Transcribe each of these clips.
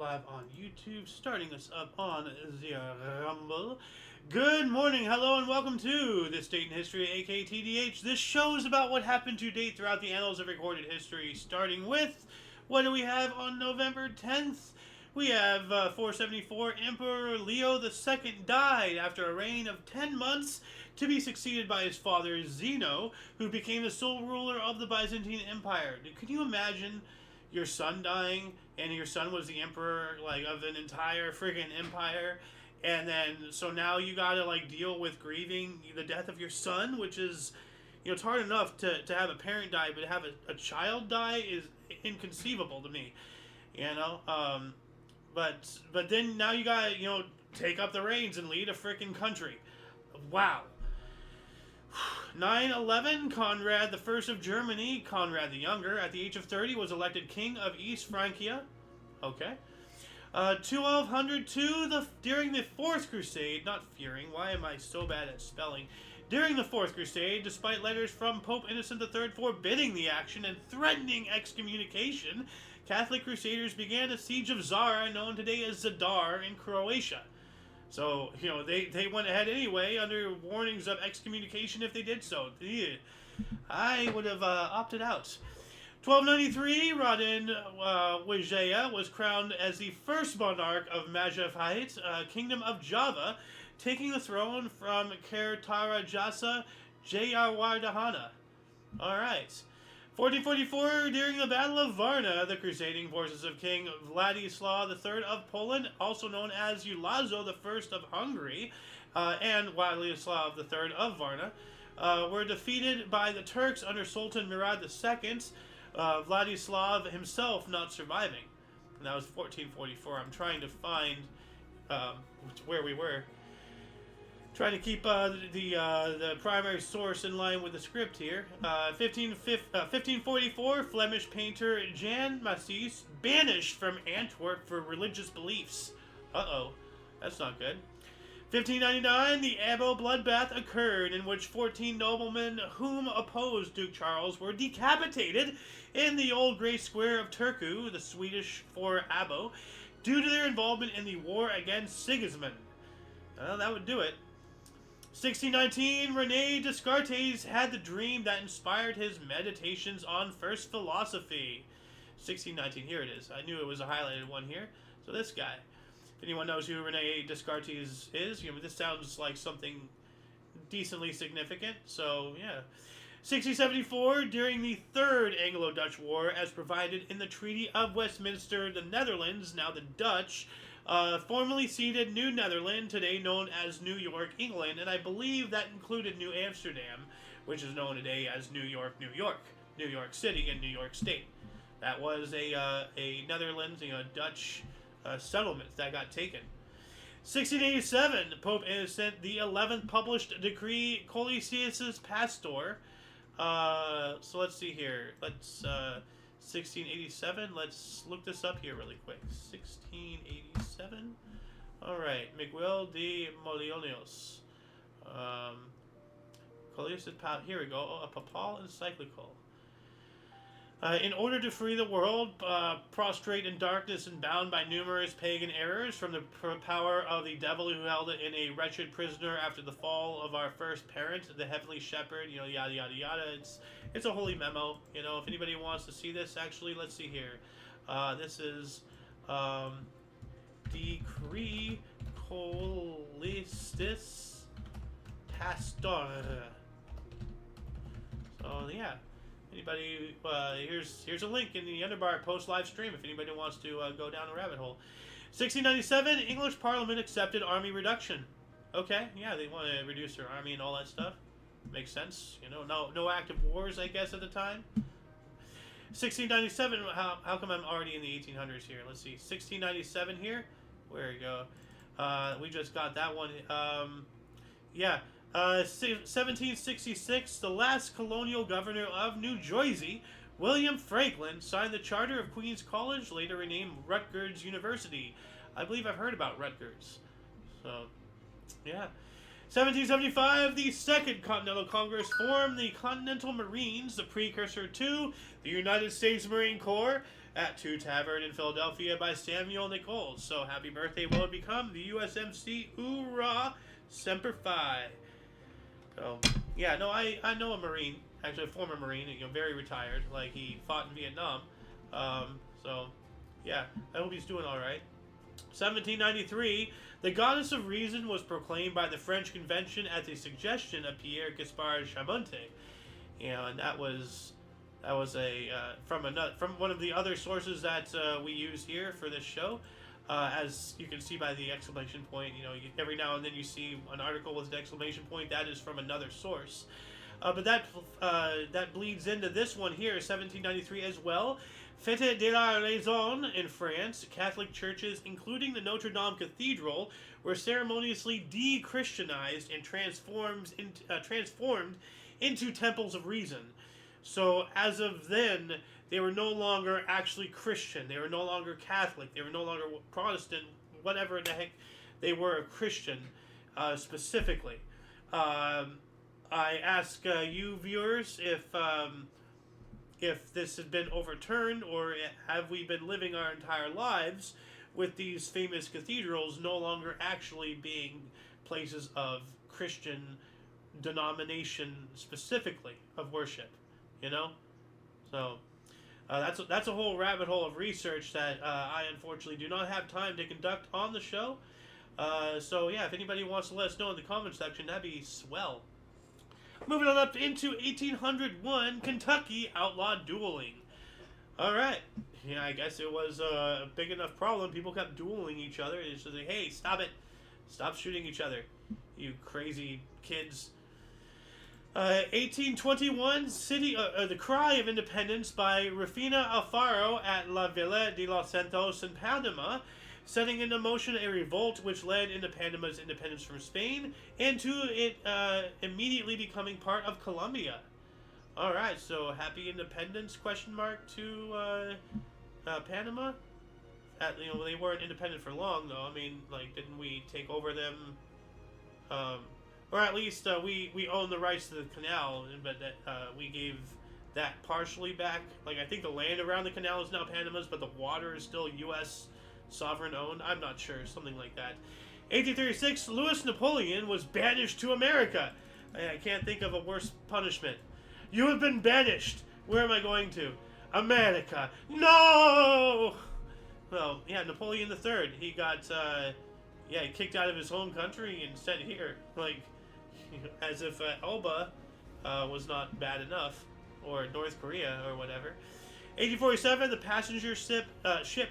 live on YouTube, starting us up on the Rumble. Good morning, hello, and welcome to This Date in History, aka TDH. This show is about what happened to date throughout the annals of recorded history, starting with, what do we have on November 10th? We have 474, Emperor Leo II died after a reign of 10 months to be succeeded by his father Zeno, who became the sole ruler of the Byzantine Empire. Can you imagine your son dying, and your son was the emperor, like, of an entire friggin' empire, and then, so now you gotta, like, deal with grieving the death of your son, which is, it's hard enough to have a parent die, but to have a child die is inconceivable to me, But then now you gotta, take up the reins and lead a frickin' country. Wow. 911, Conrad I of Germany, Conrad the Younger, at the age of 30, was elected king of East Francia. Okay. 1202, during the Fourth Crusade, not fearing, why am I so bad at spelling? During the Fourth Crusade, despite letters from Pope Innocent III forbidding the action and threatening excommunication, Catholic crusaders began a siege of Zara, known today as Zadar, in Croatia. So, they went ahead anyway, under warnings of excommunication if they did so. I would have opted out. 1293, Woden Wijaya was crowned as the first monarch of Majapahit, Kingdom of Java, taking the throne from Kertarajasa Jayawardhana. Alright. 1444, during the Battle of Varna, the crusading forces of King Vladislav III of Poland, also known as Ulazo I of Hungary, and Vladislav III of Varna, were defeated by the Turks under Sultan Murad II, Vladislav himself not surviving. And that was 1444. I'm trying to find where we were. Trying to keep the primary source in line with the script here. 1544, Flemish painter Jan Matisse banished from Antwerp for religious beliefs. Uh-oh, that's not good. 1599, the Abo bloodbath occurred, in which 14 noblemen whom opposed Duke Charles were decapitated in the old Grey Square of Turku, the Swedish for Abo, due to their involvement in the war against Sigismund. Well, that would do it. 1619, René Descartes had the dream that inspired his meditations on first philosophy. 1619, here it is. I knew it was a highlighted one here. So this guy. If anyone knows who René Descartes is, this sounds like something decently significant. So, yeah. 1674, during the Third Anglo-Dutch War, as provided in the Treaty of Westminster, the Netherlands, now the Dutch, formerly ceded New Netherland, today known as New York, England, and I believe that included New Amsterdam, which is known today as New York, New York City, and New York State. That was a Netherlands, Dutch settlement that got taken. 1687, Pope Innocent the 11th published Decree Coliseus Pastor. So let's see here. 1687. Let's look this up here really quick. 1687. All right, Miguel de Molinos. Coliseus Pastor. Here we go. A papal encyclical. In order to free the world, prostrate in darkness and bound by numerous pagan errors from the power of the devil who held it in a wretched prisoner after the fall of our first parent, the heavenly shepherd, yada, yada, yada. It's a holy memo. If anybody wants to see this, actually, let's see here. This is Decree Coliseus Pastor. So, yeah. Anybody, here's a link in the underbar post live stream if anybody wants to go down a rabbit hole. 1697, English Parliament accepted army reduction. Okay, yeah, they want to reduce their army and all that stuff. Makes sense, no active wars, I guess, at the time. 1697, how come I'm already in the 1800s here? Let's see, 1697 here. Where we go? We just got that one. Yeah. 1766, the last colonial governor of New Jersey, William Franklin, signed the Charter of Queens College, later renamed Rutgers University. I believe I've heard about Rutgers. So, yeah. 1775, the Second Continental Congress formed the Continental Marines, the precursor to the United States Marine Corps. at 2 Tavern in Philadelphia by Samuel Nichols. So happy birthday will it become the USMC Hoorah Semper Fi. So yeah, no, I know a Marine, actually a former Marine, very retired. Like he fought in Vietnam. So yeah, I hope he's doing all right. 1793, the goddess of reason was proclaimed by the French Convention at the suggestion of Pierre Gaspard Chamonix. And that was a from one of the other sources that we use here for this show. As you can see by the exclamation point, every now and then you see an article with an exclamation point. That is from another source. But that bleeds into this one here, 1793 as well. Fête de la Raison in France, Catholic churches, including the Notre Dame Cathedral, were ceremoniously de-Christianized and transformed into temples of reason. So as of then, they were no longer actually Christian. They were no longer Catholic. They were no longer Protestant. Whatever the heck they were, a Christian specifically. I ask you viewers if this has been overturned, or have we been living our entire lives with these famous cathedrals no longer actually being places of Christian denomination specifically of worship, So that's a whole rabbit hole of research that I unfortunately do not have time to conduct on the show. So yeah, if anybody wants to let us know in the comment section, that'd be swell. Moving on up into 1801, Kentucky outlawed dueling. Alright. Yeah, I guess it was a big enough problem. People kept dueling each other. It's just like, hey, stop it. Stop shooting each other, you crazy kids. 1821, The Cry of Independence by Rufina Alfaro at La Villa de los Santos in Panama, setting into motion a revolt which led into Panama's independence from Spain and to it immediately becoming part of Colombia. Alright, so happy independence, to Panama? They weren't independent for long, though. I mean, didn't we take over them? Or at least we own the rights to the canal, but we gave that partially back. I think the land around the canal is now Panama's, but the water is still U.S. sovereign owned. I'm not sure, something like that. 1836, Louis Napoleon was banished to America. I can't think of a worse punishment. You have been banished. Where am I going to? America. No! Well, yeah, Napoleon III. He got, kicked out of his home country and sent here. As if Elba was not bad enough. Or North Korea, or whatever. 1847, the passenger ship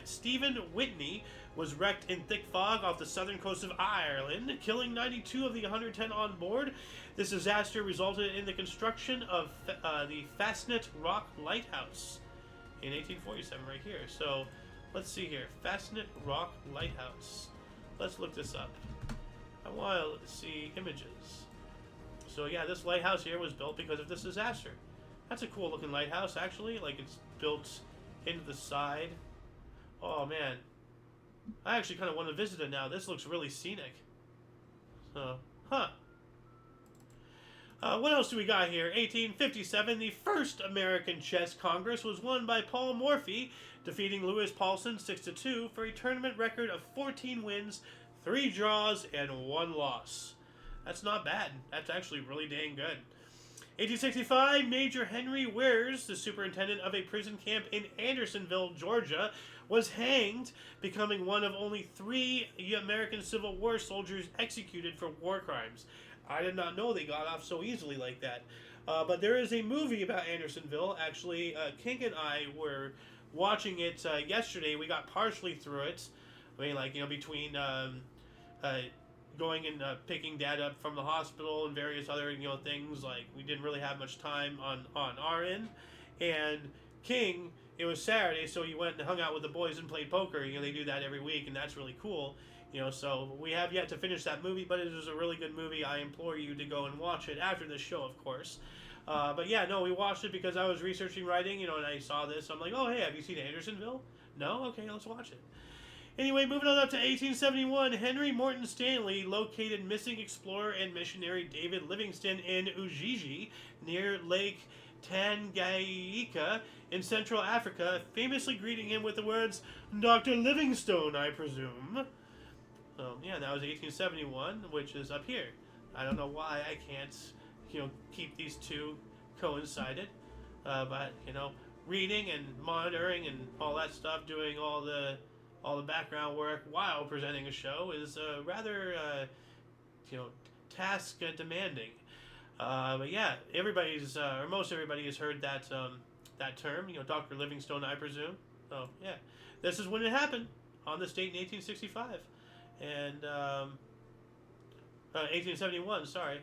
Stephen Whitney was wrecked in thick fog off the southern coast of Ireland, killing 92 of the 110 on board. This disaster resulted in the construction of the Fastnet Rock Lighthouse in 1847, right here. So, let's see here. Fastnet Rock Lighthouse. Let's look this up. I want to see images. So, yeah, this lighthouse here was built because of this disaster. That's a cool looking lighthouse, actually. It's built into the side. Oh, man. I actually kind of want to visit it now. This looks really scenic. So, what else do we got here? 1857, the first American Chess Congress was won by Paul Morphy, defeating Louis Paulson 6-2 for a tournament record of 14 wins, 3 draws, and 1 loss. That's not bad. That's actually really dang good. 1865, Major Henry Weirs, the superintendent of a prison camp in Andersonville, Georgia, was hanged, becoming one of only 3 American Civil War soldiers executed for war crimes. I did not know they got off so easily like that. But there is a movie about Andersonville. Actually, King and I were watching it yesterday. We got partially through it. I mean, between going and picking Dad up from the hospital and various other things, we didn't really have much time on our end. And King, it was Saturday, so he went and hung out with the boys and played poker. They do that every week, and that's really cool. So we have yet to finish that movie, but it is a really good movie. I implore you to go and watch it after this show, of course. But yeah, no, we watched it because I was researching writing, and I saw this. I'm like, oh, hey, have you seen Andersonville? No? Okay, let's watch it. Anyway, moving on up to 1871, Henry Morton Stanley located missing explorer and missionary David Livingstone in Ujiji near Lake Tanganyika in Central Africa, famously greeting him with the words, "Dr. Livingstone, I presume." So, yeah, that was 1871, which is up here. I don't know why I can't, keep these two coincided. But, reading and monitoring and all that stuff, doing all the background work while presenting a show is rather, task demanding. But yeah, most everybody has heard that term, Dr. Livingstone, I presume. So yeah, this is when it happened on this date in 1865, and 1871. Sorry,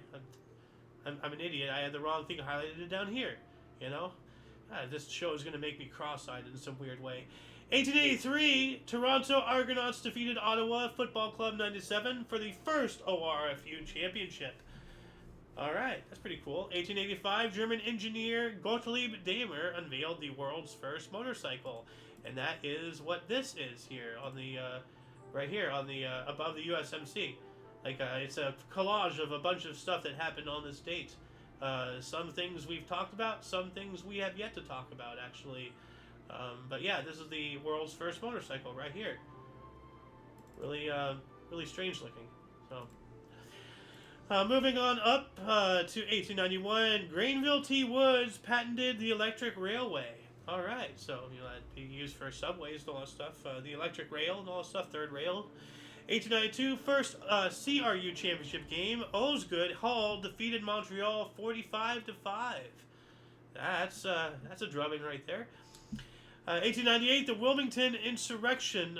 I'm an idiot. I had the wrong thing highlighted down here. This show is going to make me cross-eyed in some weird way. 1883, Toronto Argonauts defeated Ottawa Football Club 97 for the first ORFU championship. All right, that's pretty cool. 1885, German engineer Gottlieb Daimler unveiled the world's first motorcycle, and that is what this is here on the right here on the above the USMC. It's a collage of a bunch of stuff that happened on this date. Some things we've talked about, some things we have yet to talk about, actually. But yeah, this is the world's first motorcycle right here. Really, really strange looking. So, moving on up to 1891, Granville T. Woods patented the electric railway. All right, so that'd be used for subways and all that stuff. The electric rail and all that stuff, third rail. 1892, first CRU championship game. Osgood Hall defeated Montreal 45-5. That's a drubbing right there. 1898, the Wilmington insurrection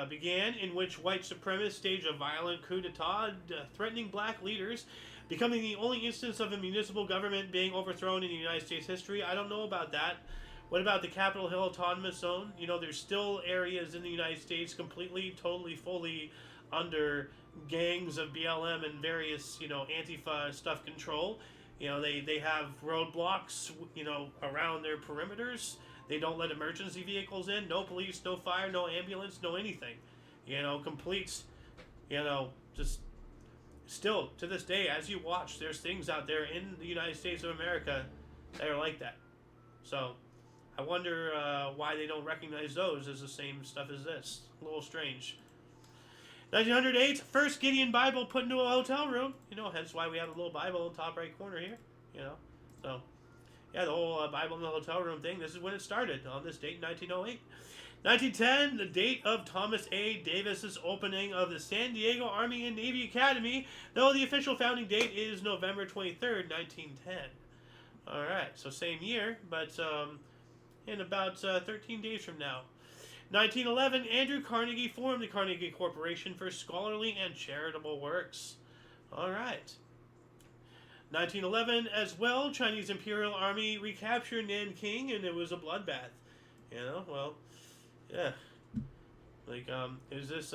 began, in which white supremacists staged a violent coup d'etat, threatening black leaders, becoming the only instance of a municipal government being overthrown in United States history. I don't know about that. What about the Capitol Hill Autonomous Zone? There's still areas in the United States completely, totally, fully under gangs of BLM and various, Antifa stuff control. They have roadblocks, around their perimeters. They don't let emergency vehicles in. No police, no fire, no ambulance, no anything. Complete, just still to this day, as you watch, there's things out there in the United States of America that are like that. So I wonder why they don't recognize those as the same stuff as this. A little strange. 1908, first Gideon Bible put into a hotel room. Hence why we have a little Bible in the top right corner here. So yeah, the whole Bible in the hotel room thing, this is when it started, on this date in 1908. 1910, the date of Thomas A. Davis's opening of the San Diego Army and Navy Academy, though the official founding date is November 23rd, 1910. All right, so same year, but in about 13 days from now. 1911, Andrew Carnegie formed the Carnegie Corporation for scholarly and charitable works. All right. 1911 as well, Chinese Imperial Army recaptured Nanking, and it was a bloodbath. Yeah. Is this,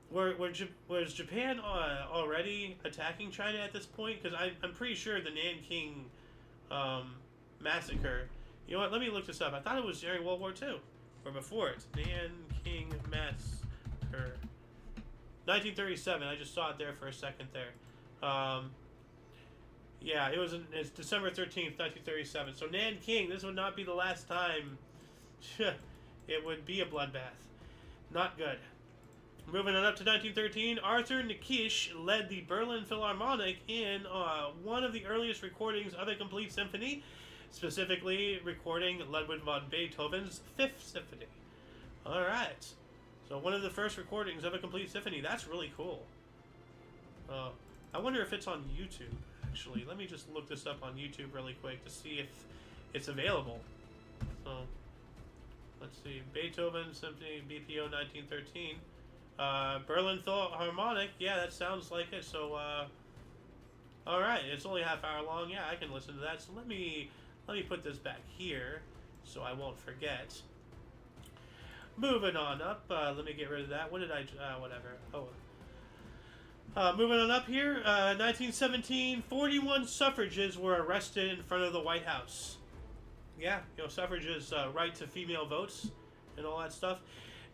was Japan already attacking China at this point? Because I'm pretty sure the Nanking massacre, let me look this up. I thought it was during World War II, or before it. Nanking massacre. 1937, I just saw it there for a second there. Yeah, it's December 13th, 1937. So Nanking, this would not be the last time it would be a bloodbath. Not good. Moving on up to 1913, Arthur Nikisch led the Berlin Philharmonic in one of the earliest recordings of a complete symphony, specifically recording Ludwig van Beethoven's Fifth Symphony. All right. So one of the first recordings of a complete symphony. That's really cool. I wonder if it's on YouTube. Actually, let me just look this up on YouTube really quick to see if it's available. So, let's see. Beethoven Symphony BPO 1913. Berlin Philharmonic. Yeah, that sounds like it. So, alright. It's only a half hour long. Yeah, I can listen to that. So let me put this back here so I won't forget. Moving on up. Let me get rid of that. What did I... whatever. Oh, moving on up here, 1917, 41 suffragists were arrested in front of the White House. Yeah, suffragists' right to female votes and all that stuff.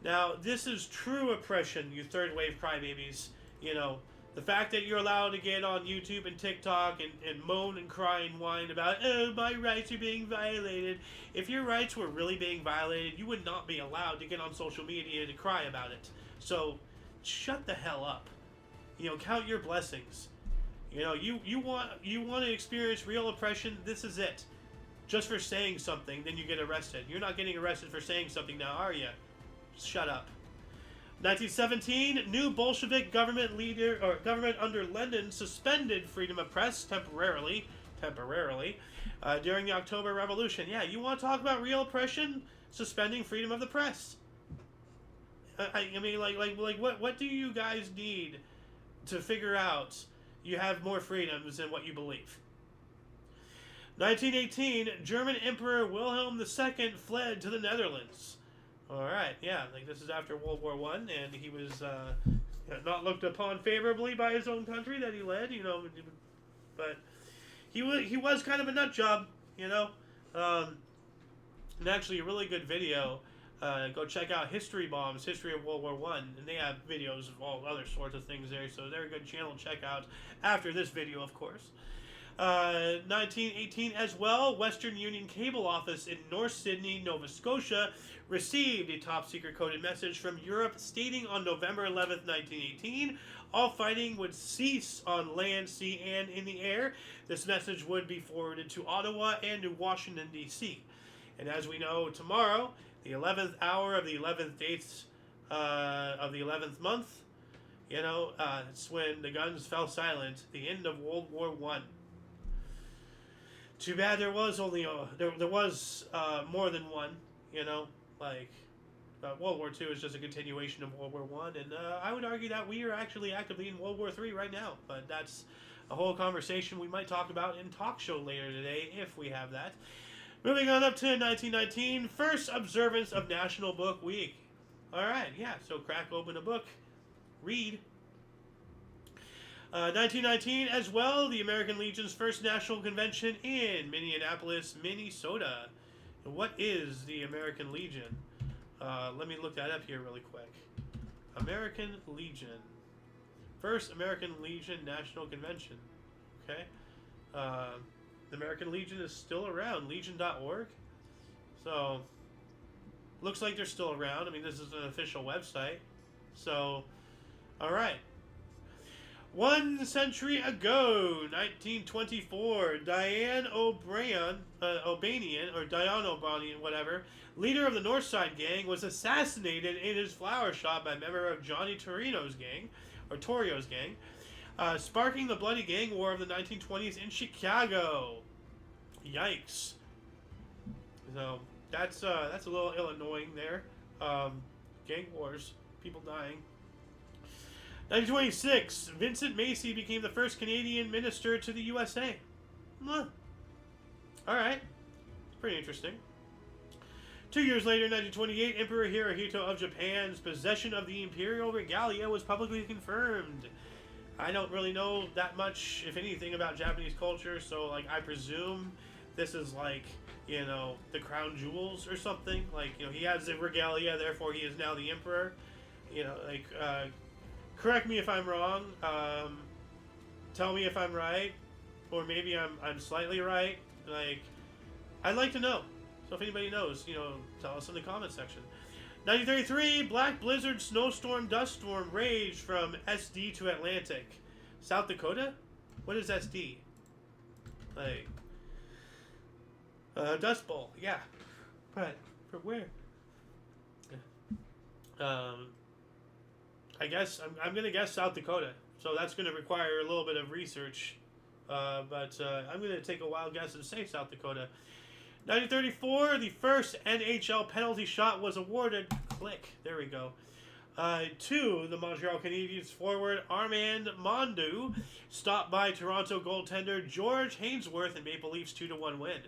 Now, this is true oppression, you third wave crybabies. The fact that you're allowed to get on YouTube and TikTok and moan and cry and whine about, oh, my rights are being violated. If your rights were really being violated, you would not be allowed to get on social media to cry about it. So, shut the hell up. Count your blessings. You want to experience real oppression, this is it. Just for saying something, then you get arrested. You're not getting arrested for saying something now, are you? Shut up. 1917, new Bolshevik government under Lenin suspended freedom of press temporarily, during the October Revolution. Yeah, you want to talk about real oppression? Suspending freedom of the press. I mean, what do you guys need to figure out you have more freedoms than what you believe? 1918, German Emperor Wilhelm II fled to the Netherlands. Alright, yeah, this is after World War I, and he was not looked upon favorably by his own country that he led, but he was kind of a nut job, and actually a really good video. Go check out History Bombs, History of World War I, and they have videos of all other sorts of things there, so they're a good channel to check out after this video, of course. 1918 as well, Western Union Cable Office in North Sydney, Nova Scotia, received a top-secret coded message from Europe stating on November 11th, 1918, all fighting would cease on land, sea, and in the air. This message would be forwarded to Ottawa and to Washington, D.C. And as we know, tomorrow, the 11th hour of the 11th dates of the 11th month, it's when the guns fell silent, the end of World War I. Too bad there was only there was more than one, World War II is just a continuation of World War I, and I would argue that we are actually actively in World War III right now, but that's a whole conversation we might talk about in talk show later today, if we have that. Moving on up to 1919, first observance of National Book Week. Alright, yeah, so crack open a book, read. 1919 as well, the American Legion's first national convention in Minneapolis, Minnesota. What is the American Legion? Let me look that up here really quick. American Legion. First American Legion National Convention. Okay. The American Legion is still around. Legion.org. So, looks like they're still around. I mean, this is an official website. So, alright. 1 century ago, 1924, Diane O'Brien, whatever, leader of the Northside Gang, was assassinated in his flower shop by a member of Johnny Torrio's gang, sparking the bloody gang war of the 1920s in Chicago. Yikes. So, that's a little Illinois there. Gang wars, people dying. 1926, Vincent Macy became the first Canadian minister to the USA. Alright. Pretty interesting. 2 years later, 1928, Emperor Hirohito of Japan's possession of the imperial regalia was publicly confirmed. I don't really know that much, if anything, about Japanese culture, so, I presume this is, the crown jewels or something. He has the regalia, therefore he is now the emperor. Correct me if I'm wrong. Tell me if I'm right, or maybe I'm slightly right. I'd like to know. So if anybody knows, tell us in the comment section. 1933, black blizzard, snowstorm, dust storm raged from SD to Atlantic. South Dakota? What is SD? Dust Bowl. Yeah. But from where? I guess I'm gonna guess South Dakota, so that's gonna require a little bit of research, but I'm gonna take a wild guess and say South Dakota. 1934, the first NHL penalty shot was awarded. Click, there we go. To the Montreal Canadiens forward Armand Mondeau, stopped by Toronto goaltender George Hainsworth in Maple Leafs 2-1 win.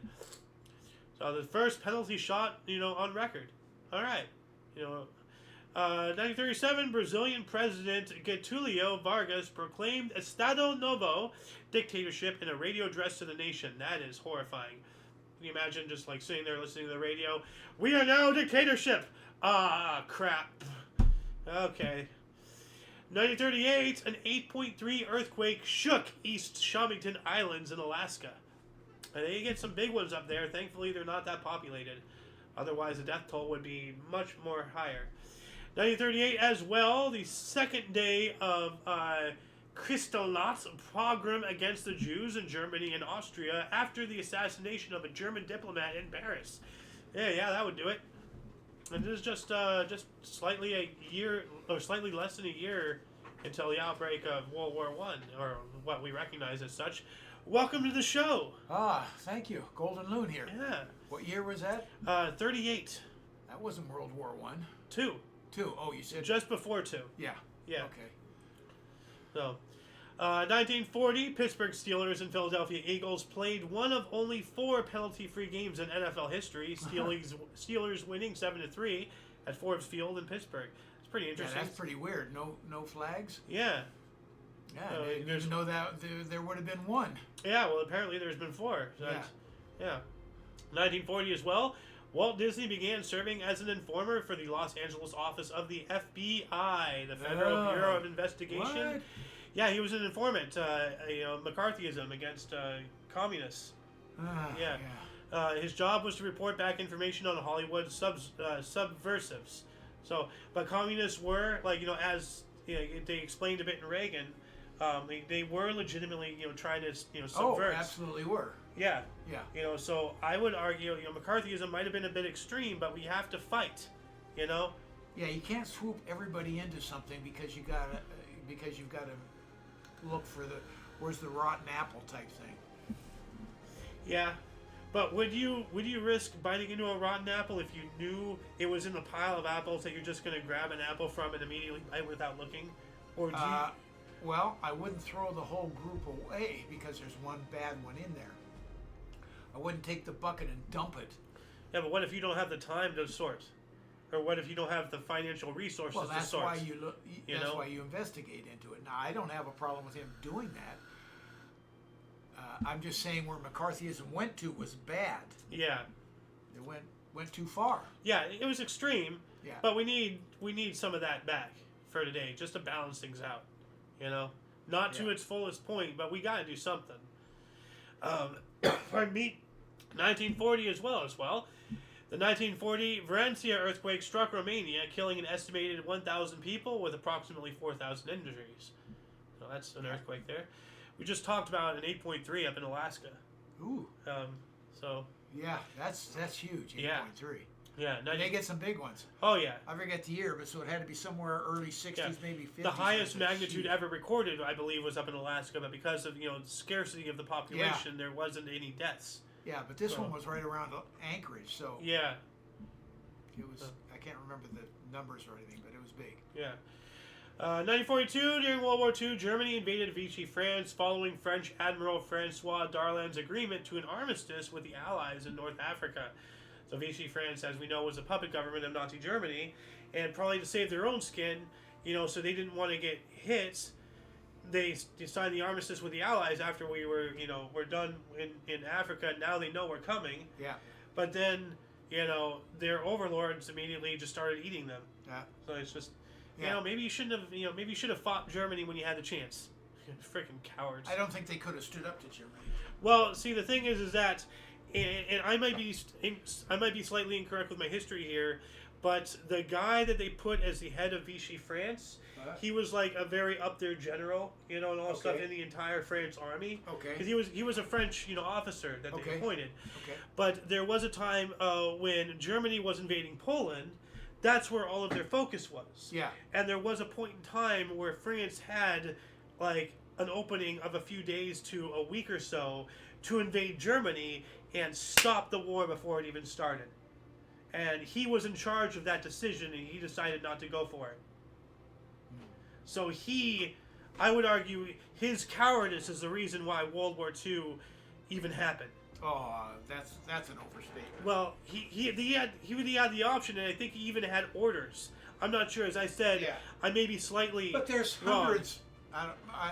So the first penalty shot, on record. All right, 1937, Brazilian President Getulio Vargas proclaimed Estado Novo, dictatorship, in a radio address to the nation. That is horrifying. Can you imagine just sitting there listening to the radio? We are now dictatorship! Ah, crap. Okay. 1938, an 8.3 earthquake shook East Shamington Islands in Alaska. And they get some big ones up there. Thankfully, they're not that populated. Otherwise, the death toll would be much more higher. 1938 as well, the second day of Kristallnacht pogrom against the Jews in Germany and Austria after the assassination of a German diplomat in Paris. Yeah, that would do it. And it is just slightly a year, or slightly less than a year, until the outbreak of World War I, or what we recognize as such. Welcome to the show. Thank you. Golden Loon here. Yeah. What year was that? 38. That wasn't World War I. 2. 2. Oh, you said... Just before 2. Yeah. Yeah. Okay. So, 1940, Pittsburgh Steelers and Philadelphia Eagles played one of only 4 penalty-free games in NFL history. Steelers winning 7-3 at Forbes Field in Pittsburgh. It's pretty interesting. Yeah, that's pretty weird. No flags? Yeah. Yeah, I didn't even know that there would have been one. Yeah, well, apparently there's been 4. So yeah. 1940 as well. Walt Disney began serving as an informer for the Los Angeles office of the FBI, the Federal Bureau of Investigation. What? Yeah, he was an informant, McCarthyism against communists. His job was to report back information on Hollywood subversives. So, but communists were, as they explained a bit in Reagan, they were legitimately, trying to, subvert. Oh, absolutely were. Yeah. Yeah. So I would argue, McCarthyism might have been a bit extreme, but we have to fight, Yeah, you can't swoop everybody into something because you've got to look for where's the rotten apple type thing. Yeah. But would you risk biting into a rotten apple if you knew it was in the pile of apples that you're just going to grab an apple from and immediately bite without looking? Or do you... Well, I wouldn't throw the whole group away because there's one bad one in there. I wouldn't take the bucket and dump it. Yeah, but what if you don't have the time to sort? Or what if you don't have the financial resources to sort? That's why you look. That's why you investigate into it. Now, I don't have a problem with him doing that. I'm just saying where McCarthyism went to was bad. Yeah. It went too far. Yeah, it was extreme. Yeah. But we need some of that back for today, just to balance things out. Not to its fullest point, but we got to do something. Pardon me. 1940 as well. The 1940 Valencia earthquake struck Romania, killing an estimated 1,000 people with approximately 4,000 injuries. So that's an earthquake there. We just talked about an 8.3 up in Alaska. Ooh. Yeah, that's huge. 8.3. Yeah. They get some big ones. Oh yeah. I forget the year, but so it had to be somewhere early 60s, maybe 50s. The highest magnitude ever recorded, I believe, was up in Alaska, but because of the scarcity of the population, there wasn't any deaths. Yeah, but this one was right around Anchorage, so yeah, it was. I can't remember the numbers or anything, but it was big. Yeah. 1942, during World War II, Germany invaded Vichy France following French Admiral Francois Darlan's agreement to an armistice with the Allies in North Africa. So Vichy France, as we know, was a puppet government of Nazi Germany, and probably to save their own skin, so they didn't want to get hit. They signed the armistice with the Allies after we were, we're done in Africa. Now they know we're coming. Yeah. But then, their overlords immediately just started eating them. Yeah. So it's just, maybe you shouldn't have, maybe you should have fought Germany when you had the chance. Freaking cowards. I don't think they could have stood up to Germany. Well, see, the thing is that, and I might be slightly incorrect with my history here, but the guy that they put as the head of Vichy France, he was like a very up there general, and all stuff in the entire France army. Okay. Because he was a French, officer that they appointed. Okay. But there was a time when Germany was invading Poland. That's where all of their focus was. Yeah. And there was a point in time where France had like an opening of a few days to a week or so to invade Germany and stop the war before it even started. And he was in charge of that decision, and he decided not to go for it. So I would argue, his cowardice is the reason why World War II even happened. Oh, that's an overstatement. Well, he had the option, and I think he even had orders. I'm not sure. As I said, I may be slightly But there's wrong. hundreds.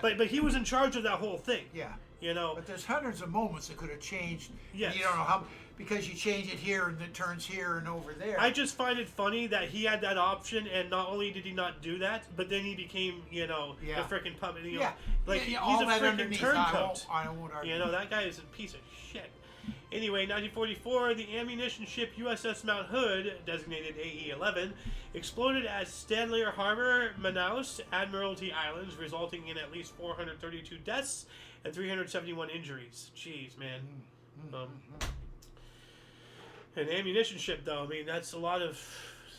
But he was in charge of that whole thing. Yeah. You know. But there's hundreds of moments that could have changed. Yes. You don't know how. because you change it here and it turns here and over there. I just find it funny that he had that option, and not only did he not do that, but then he became, the freaking puppet. He's a freaking turncoat. I won't argue. That guy is a piece of shit. Anyway, 1944, the ammunition ship USS Mount Hood, designated AE-11, exploded at Stanley Harbor, Manaus, Admiralty Islands, resulting in at least 432 deaths and 371 injuries. Jeez, man. An ammunition ship, though, I mean, that's a lot of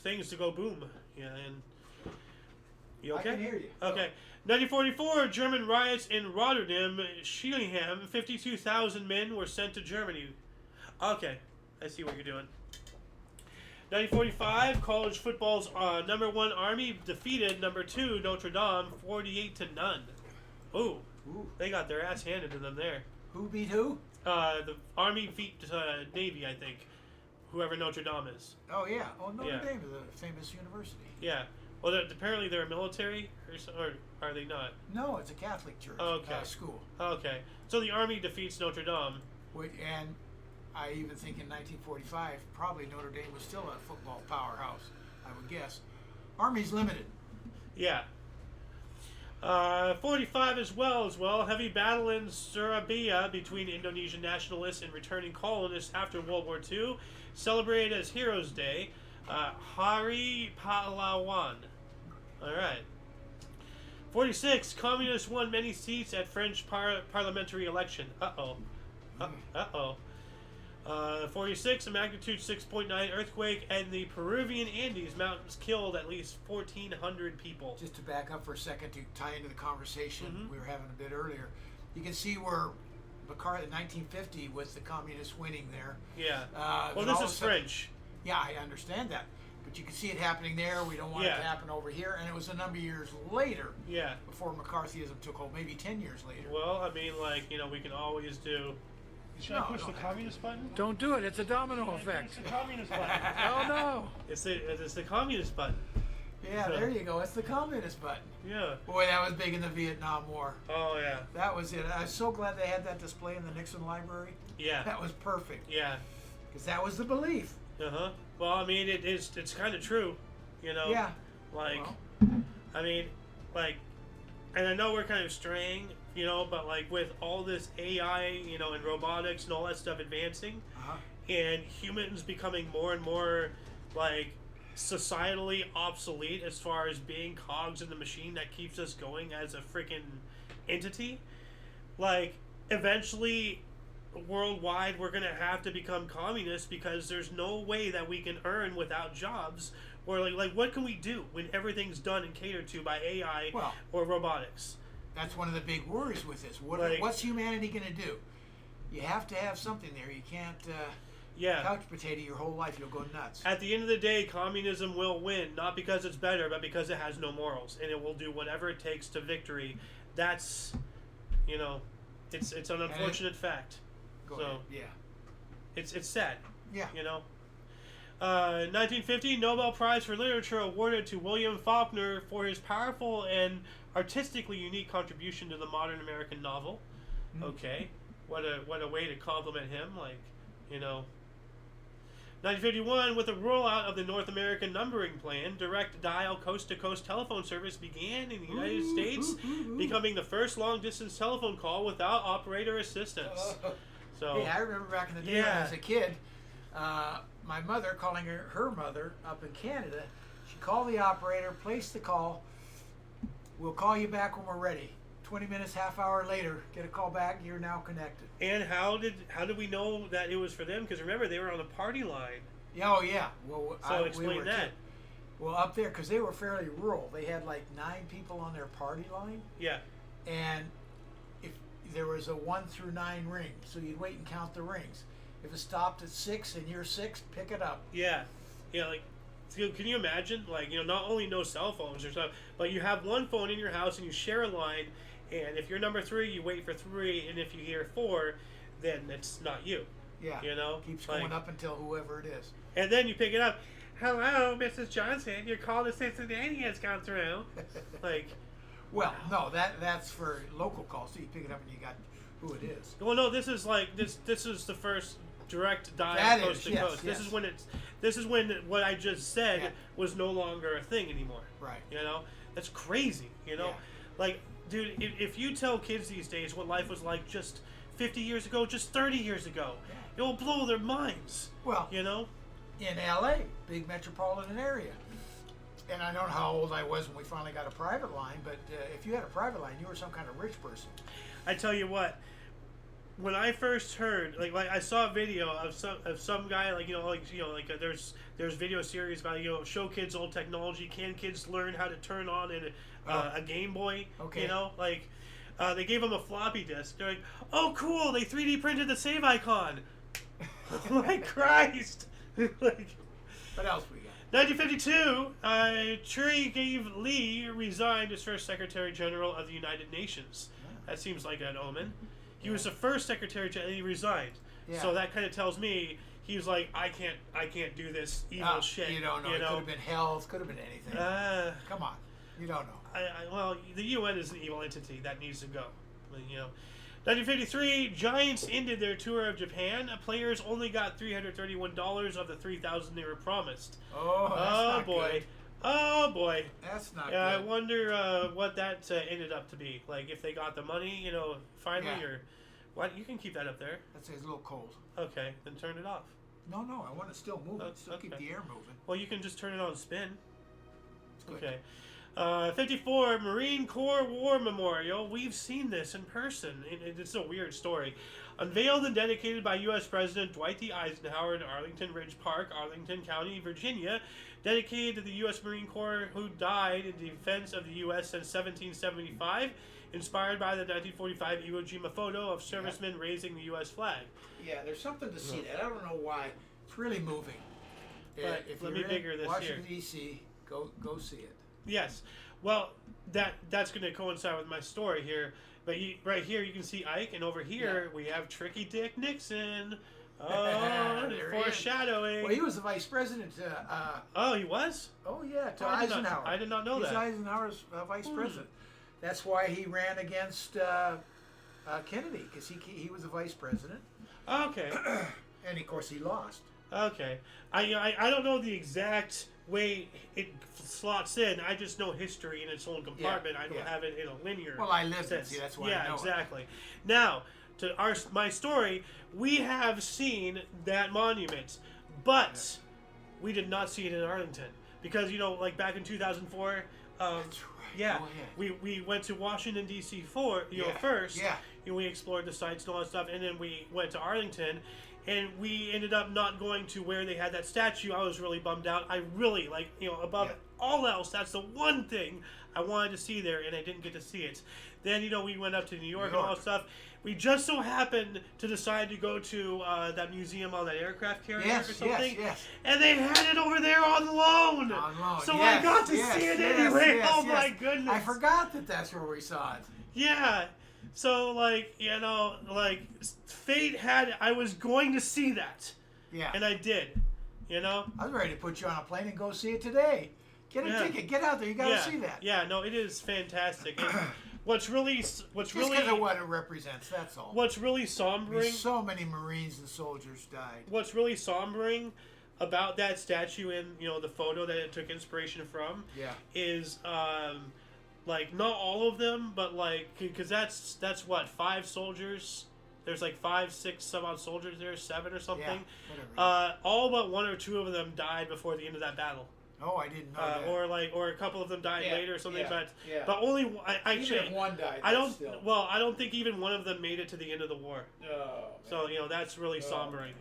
things to go boom. Yeah, and you okay? I can hear you. Okay. 1944, German riots in Rotterdam, Schillingham. 52,000 men were sent to Germany. Okay, I see what you're doing. 1945, college football's #1 Army defeated #2 Notre Dame 48-0. Ooh, they got their ass handed to them there. Who beat who? The Army beat Navy, I think. Whoever Notre Dame is. Oh yeah. Oh, Notre Dame is a famous university. Yeah. Well, apparently they're a military, or are they not? No, it's a Catholic church. Okay. School. Okay. So the Army defeats Notre Dame. And I even think in 1945, probably Notre Dame was still a football powerhouse, I would guess. Army's limited. Yeah. 45 as well. Heavy battle in Surabaya between Indonesian nationalists and returning colonists after World War II, celebrated as Heroes Day. Hari Pahlawan. All right. 46. Communists won many seats at French parliamentary election. Uh-oh. 46. A magnitude 6.9 earthquake and the Peruvian Andes Mountains killed at least 1,400 people. Just to back up for a second to tie into the conversation we were having a bit earlier, you can see where McCarthy in 1950 with the communists winning there. Yeah. Well, this is French. Yeah, I understand that. But you can see it happening there. We don't want it to happen over here. And it was a number of years later before McCarthyism took hold, maybe 10 years later. Well, I mean, we can always do... Should I push the communist button? Don't do it. It's a domino effect. It's the communist button. Oh, no. It's the communist button. Yeah, there you go. It's the communist button. Yeah. Boy, that was big in the Vietnam War. Oh, yeah. That was it. I was so glad they had that display in the Nixon Library. Yeah. That was perfect. Yeah. Because that was the belief. Uh-huh. Well, I mean, it's kind of true, Yeah. I mean, and I know we're kind of straying, but with all this AI, and robotics and all that stuff advancing, and humans becoming more and more, societally obsolete as far as being cogs in the machine that keeps us going as a freaking entity, eventually... worldwide we're gonna have to become communists because there's no way that we can earn without jobs, or what can we do when everything's done and catered to by AI or robotics? That's one of the big worries with this. What's humanity gonna do? You have to have something there. You can't couch potato your whole life. You'll go nuts. At the end of the day, communism will win, not because it's better, but because it has no morals, and it will do whatever it takes to victory. That's it's an unfortunate fact. It's sad. Yeah. 1950, Nobel Prize for Literature awarded to William Faulkner for his powerful and artistically unique contribution to the modern American novel. Okay, what a way to compliment him. 1951, with the rollout of the North American numbering plan, direct dial coast-to-coast telephone service began in the United States, becoming the first long-distance telephone call without operator assistance. So, hey, I remember back in the day when I was a kid, my mother calling her mother up in Canada. She called the operator, placed the call. We'll call you back when we're ready. 20 minutes, half hour later, get a call back. You're now connected. And how did we know that it was for them? Because remember, they were on a party line. Oh yeah. Well, so explain that. Too. Well, up there, because they were fairly rural, they had 9 people on their party line. Yeah. And there was a 1 through 9 ring, so you'd wait and count the rings. If it stopped at 6 and you're 6, pick it up. Yeah, can you imagine? Not only no cell phones or stuff, but you have one phone in your house and you share a line, and if you're number 3, you wait for 3, and if you hear 4, then it's not you. Yeah. Keeps going up until whoever it is. And then you pick it up. Hello, Mrs. Johnson. Your call to Cincinnati has gone through. Well, no, that's for local calls. So you pick it up and you got who it is. Well, no, this is this is the first direct dive That coast to is, coast. yes. This is when what I just said Yeah. was no longer a thing anymore. Right. You know, that's crazy. You know, Yeah. like, dude, if you tell kids these days what life was like just 50 years ago, just 30 years ago, Yeah. it will blow their minds. Well, You know. in LA, big metropolitan area. And I don't know how old I was when we finally got a private line, but if you had a private line, you were some kind of rich person. I tell you what, when I first heard, like I saw a video of some guy, there's video series about, show kids old technology. Can kids learn how to turn on a Game Boy? Okay. You know, like they gave them a floppy disk. They're like, oh cool, they 3D printed the save icon. My Christ. Like, What else we got? 1952, Cherry Lee resigned as first Secretary General of the United Nations. Yeah. That seems like an omen. He was the first Secretary General, and he resigned. Yeah. So that kind of tells me he was like, I can't do this evil shit. You don't know. It could have been health. Could have been anything. Come on. You don't know. Well, the UN is an evil entity that needs to go. 1953, Giants ended their tour of Japan. Players only got $331 of the $3,000 they were promised. Oh, that's not boy. good. Oh boy. That's not I good. wonder what that ended up to be. Like if they got the money, finally, Yeah. or what? You can keep that up there. That's a little cold. Okay, then turn it off. No, I want it still moving. Still keep okay. the air moving. Well, you can just turn it on spin. It's good. Okay. 54, Marine Corps War Memorial. We've seen this in person. It's a weird story. Unveiled and dedicated by U.S. President Dwight D. Eisenhower in Arlington Ridge Park, Arlington County, Virginia. Dedicated to the U.S. Marine Corps who died in defense of the U.S. since 1775. Inspired by the 1945 Iwo Jima photo of servicemen raising the U.S. flag. Yeah, there's something to see that. I don't know why. It's really moving. But If let you're me bigger in this Washington, here. D.C., go see it. Yes. Well, that's going to coincide with my story here. But right here you can see Ike, and over here we have Tricky Dick Nixon. Oh, There he is. foreshadowing. Well, he was the vice president. Oh, he was? Oh, yeah, to I Eisenhower. I did not know He's that. Eisenhower's vice president. That's why he ran against Kennedy, because he was the vice president. Okay. And, of course, he lost. Okay. I don't know the exact way it slots in. I just know history in its own compartment. I don't have it in a linear Well, I lived it. sense. See, that's why yeah, I know exactly. Now, to my story, we have seen that monument, but we did not see it in Arlington because like back in 2004. That's right. Yeah, Go ahead. we went to Washington D.C. first. Yeah. We explored the sites and all that stuff, and then we went to Arlington, and we ended up not going to where they had that statue. I was really bummed out. I really above all else, that's the one thing I wanted to see there, and I didn't get to see it. Then we went up to New York and all that stuff. We just so happened to decide to go to that museum on that aircraft carrier or something. Yes. And they had it over there on loan. On loan. So Yes, I got to yes, see it yes, anyway. yes, Oh yes. my goodness. I forgot that's where we saw it. Yeah. So fate had I was going to see that. Yeah. And I did. I was ready to put you on a plane and go see it today. Get a ticket. Get out there. You got to see that. Yeah, no, it is fantastic. And what's really Just because of what it represents, that's all. What's really sombering So many Marines and soldiers died. What's really sombering about that statue and the photo that it took inspiration from is not all of them, but because that's what 5 soldiers. There's 5, 6, some odd soldiers there, 7 or something. Yeah, all but 1 or 2 of them died before the end of that battle. Oh, I didn't know that. Or a couple of them died later or something. Yeah. But only Even if one died, I don't. still. Well, I don't think even one of them made it to the end of the war. Oh, So that's really sombering.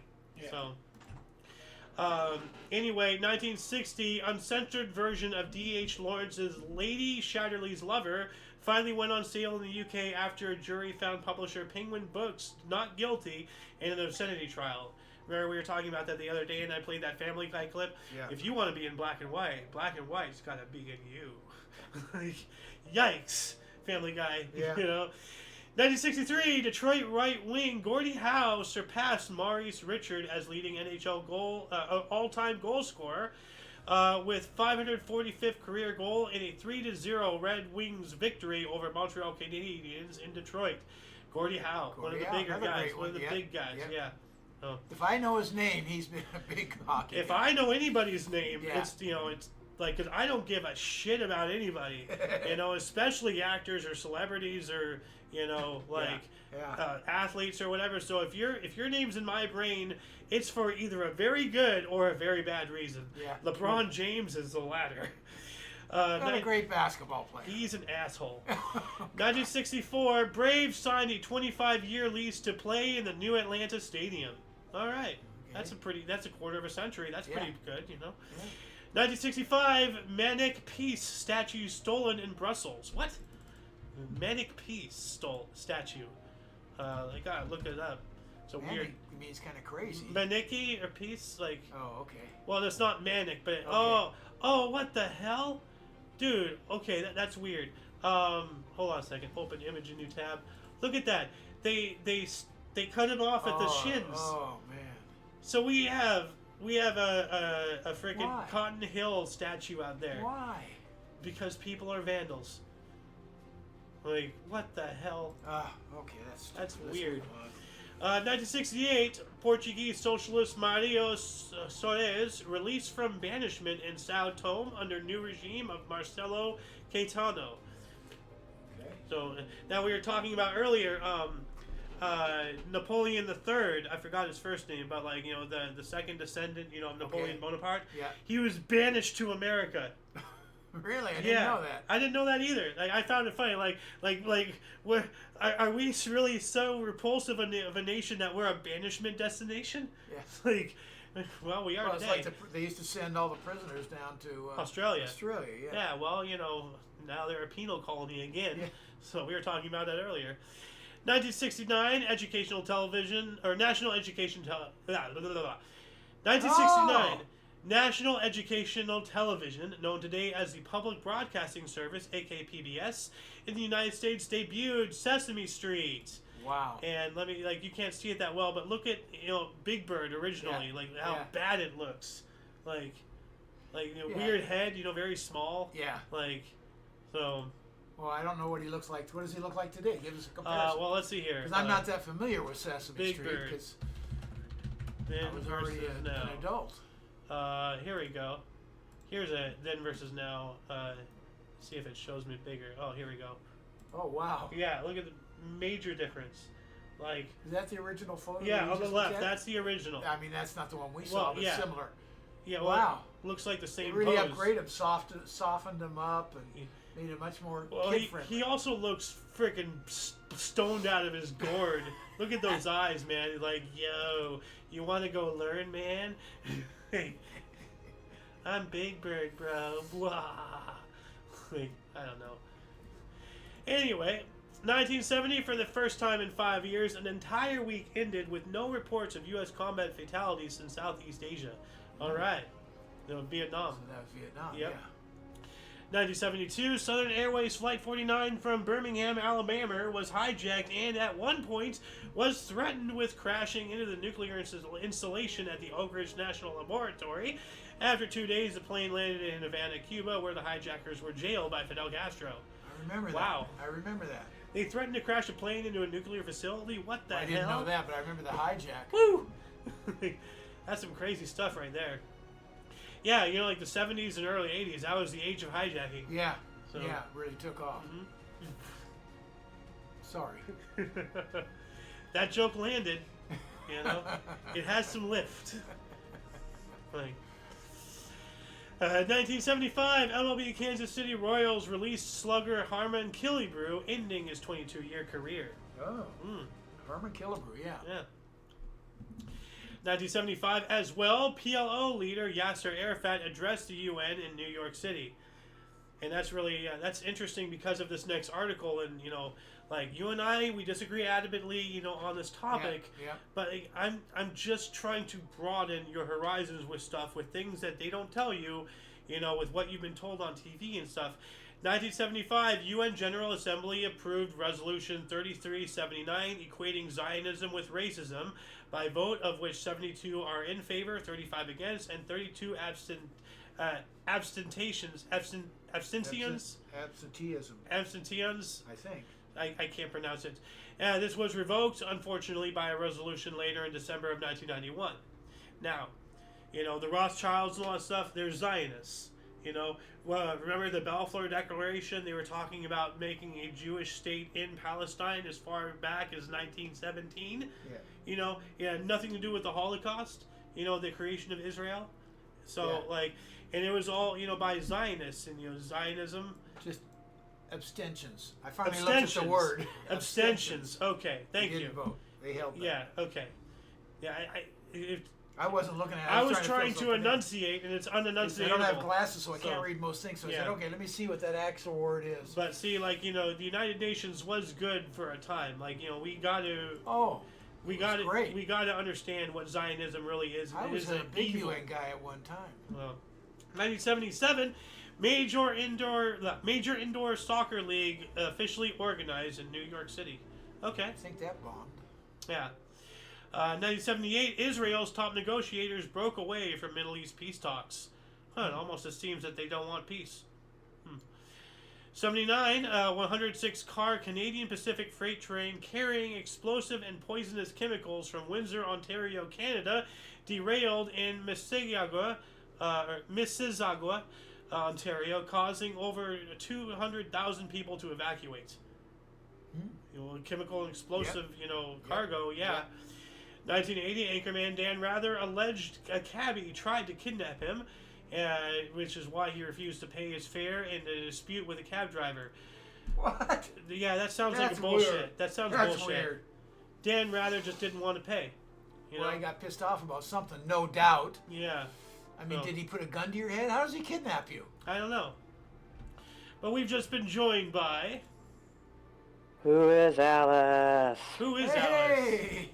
Yeah. So. Anyway, 1960, uncensored version of D.H. Lawrence's Lady Shatterley's Lover finally went on sale in the UK after a jury found publisher Penguin Books not guilty in an obscenity trial. Remember we were talking about that the other day, and I played that Family Guy clip? Yeah. If you want to be in black and white's got to be in you. Yikes, Family Guy. Yeah. 1963, Detroit right wing Gordie Howe surpassed Maurice Richard as leading NHL all-time goal scorer with 545th career goal in a 3-0 Red Wings victory over Montreal Canadiens in Detroit. Gordie Howe, one of the bigger guys, one of the big guys. Yeah. Oh. If I know his name, he's been a big hockey If guy. I know anybody's name, Yeah. it's like, because I don't give a shit about anybody, especially actors or celebrities or athletes or whatever. So if your name's in my brain, it's for either a very good or a very bad reason. Yeah. LeBron James is the latter. Not a great basketball player. He's an asshole. 1964, Braves signed a 25-year lease to play in the new Atlanta Stadium. All right, Okay. that's a quarter of a century. That's pretty good, Yeah. 1965, Manic Peace statue stolen in Brussels. What? Manic Peace statue. I gotta look it up. It's a weird. It means kind of crazy. Manicky or peace, like. Oh, okay. Well, it's not manic, but Okay. oh, what the hell, dude? Okay, that's weird. Hold on a second. Open image, in new tab. Look at that. They cut it off at the shins. Oh man. So we have a freaking Why? Cotton Hill statue out there. Why? Because people are vandals. Like, what the hell? Okay, That's weird. move on. 1968, Portuguese socialist Mario Soares released from banishment in Sao Tome under new regime of Marcelo Caetano. Okay. So now we were talking about earlier, Napoleon III. I forgot his first name, but the second descendant, of Napoleon Bonaparte. Yeah. He was banished to America. Really? I didn't know that. I didn't know that either. Like, I found it funny. Are we really so repulsive of a nation that we're a banishment destination? Yeah. Well, we are Well, it's today. like they used to send all the prisoners down to Australia. Australia, yeah. Yeah, well, now they're a penal colony again. Yeah. So we were talking about that earlier. 1969, educational television, or national education 1969, National Educational Television, known today as the Public Broadcasting Service, aka PBS, in the United States debuted Sesame Street. Wow. And you can't see it that well, but look at, Big Bird originally, how bad it looks. Weird head, very small. Yeah. So. Well, I don't know what he looks like. What does he look like today? Give us a comparison. Well, let's see here. Because I'm not that familiar with Sesame Big Street. Bird. Because Then I was versus already an now. adult. Here we go. Here's a then versus now. See if it shows me bigger. Oh, here we go. Oh, wow. Yeah, look at the major difference. Is that the original photo? Yeah, on the left. That's the original. I mean, that's not the one we saw, but similar. Yeah, well, wow. Looks like the same They really pose. upgraded him, softened him up, and made it much more kid-friendly. He also looks freaking stoned out of his gourd. Look at those eyes, man. He's like, yo, you want to go learn, man? Hey, I'm Big Bird, bro. Blah. I don't know. Anyway, 1970, for the first time in 5 years, an entire week ended with no reports of U.S. combat fatalities in Southeast Asia. All right. Vietnam. So that was Vietnam, Yep. yeah. 1972, Southern Airways Flight 49 from Birmingham, Alabama was hijacked and at one point was threatened with crashing into the nuclear installation at the Oak Ridge National Laboratory. After 2 days, the plane landed in Havana, Cuba, where the hijackers were jailed by Fidel Castro. I remember that. Wow. I remember that. They threatened to crash a plane into a nuclear facility? What the hell? I didn't know that, but I remember the hijack. Woo! That's some crazy stuff right there. Yeah, the 70s and early 80s, that was the age of hijacking. Yeah. So, yeah, really took off. Mm-hmm. Sorry. That joke landed. It has some lift. 1975, MLB Kansas City Royals released slugger Harmon Killebrew, ending his 22-year career. Oh. Harmon Killebrew, yeah. Yeah. 1975 as well, PLO leader Yasser Arafat addressed the UN in New York City. And that's really, that's interesting because of this next article. And, you and I, we disagree adamantly, on this topic. Yeah. But I'm just trying to broaden your horizons with stuff, with things that they don't tell you, with what you've been told on TV and stuff. 1975, UN General Assembly approved Resolution 3379, equating Zionism with racism, by vote of which 72 are in favor, 35 against, and 32 abstentions. Absenteeism. Abstentions. I think. I can't pronounce it. This was revoked, unfortunately, by a resolution later in December of 1991. Now, the Rothschilds and all that stuff, they're Zionists. Well, remember the Balfour Declaration? They were talking about making a Jewish state in Palestine as far back as 1917. Yeah. It had nothing to do with the Holocaust. The creation of Israel. So and it was all by Zionists, and Zionism. Just abstentions. I finally looked at the word. Abstentions. Okay, thank They you. didn't vote. They held that. Yeah. Okay. Yeah. I wasn't looking at it. I was trying to enunciate, and it's unenunciable. I don't have glasses, so I can't read most things. So I said, okay, let me see what that actual word is. But see, the United Nations was good for a time. We got to. Oh. We got to understand what Zionism really is. I was a big UN guy at one time. Well, 1977, major indoor soccer league officially organized in New York City. Okay. I think that bombed. Yeah. 1978, Israel's top negotiators broke away from Middle East peace talks. It almost seems that they don't want peace. 79, 106-car Canadian Pacific freight train carrying explosive and poisonous chemicals from Windsor, Ontario, Canada, derailed in Mississauga, Ontario, causing over 200,000 people to evacuate. Chemical and explosive, cargo, yeah. 1980, anchorman Dan Rather alleged a cabbie tried to kidnap him, which is why he refused to pay his fare in a dispute with a cab driver. What? Yeah, that sounds like bullshit. Weird. That sounds That's bullshit. Weird. Dan Rather just didn't want to pay. Well, he got pissed off about something, no doubt. Yeah. I mean, did he put a gun to your head? How does he kidnap you? I don't know. But we've just been joined by... Who is Alice? Who is Alice?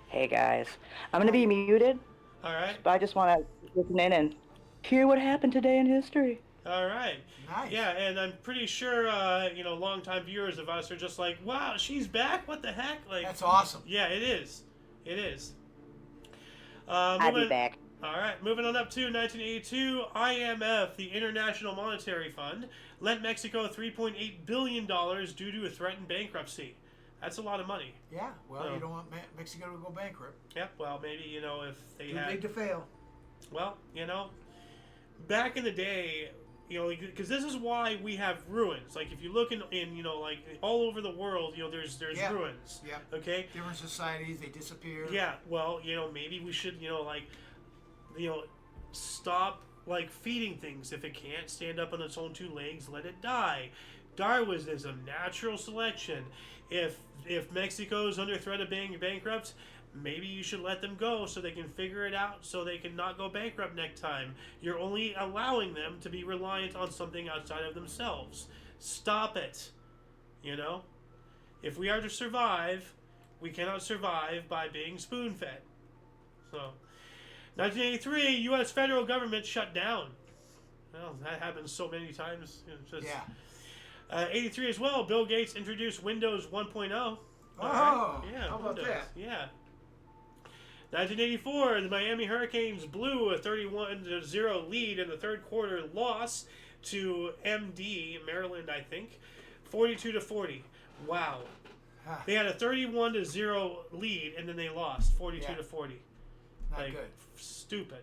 Hey guys, I'm gonna be muted. All right. But I just want to listen in and hear what happened today in history. All right. Nice. Yeah, and I'm pretty sure longtime viewers of us are just like, wow, she's back. What the heck? That's awesome. Yeah, it is. It is. I'll be back. All right, moving on up to 1982, IMF, the International Monetary Fund, lent Mexico $3.8 billion due to a threatened bankruptcy. That's a lot of money. Yeah, well, you don't want Mexico to go bankrupt. Yeah, well, maybe, if they Too big to fail. Well, back in the day, because this is why we have ruins. Like, if you look in all over the world, there's ruins. Yeah. Okay? Different societies, they disappear. Yeah, well, maybe we should, stop, feeding things. If it can't stand up on its own two legs, let it die. Darwinism, natural selection. If Mexico's under threat of being bankrupt, maybe you should let them go so they can figure it out, so they can not go bankrupt next time. You're only allowing them to be reliant on something outside of themselves. Stop it. If we are to survive, we cannot survive by being spoon-fed. So, 1983, U.S. federal government shut down. Well, that happens so many times. Yeah. 83 as well, Bill Gates introduced Windows 1.0. Oh, right. Yeah, how about that? Yeah. 1984, the Miami Hurricanes blew a 31-0 lead in the third quarter loss to MD, Maryland, I think, 42-40. Wow. They had a 31-0 lead, and then they lost 42-40. Not good. Stupid.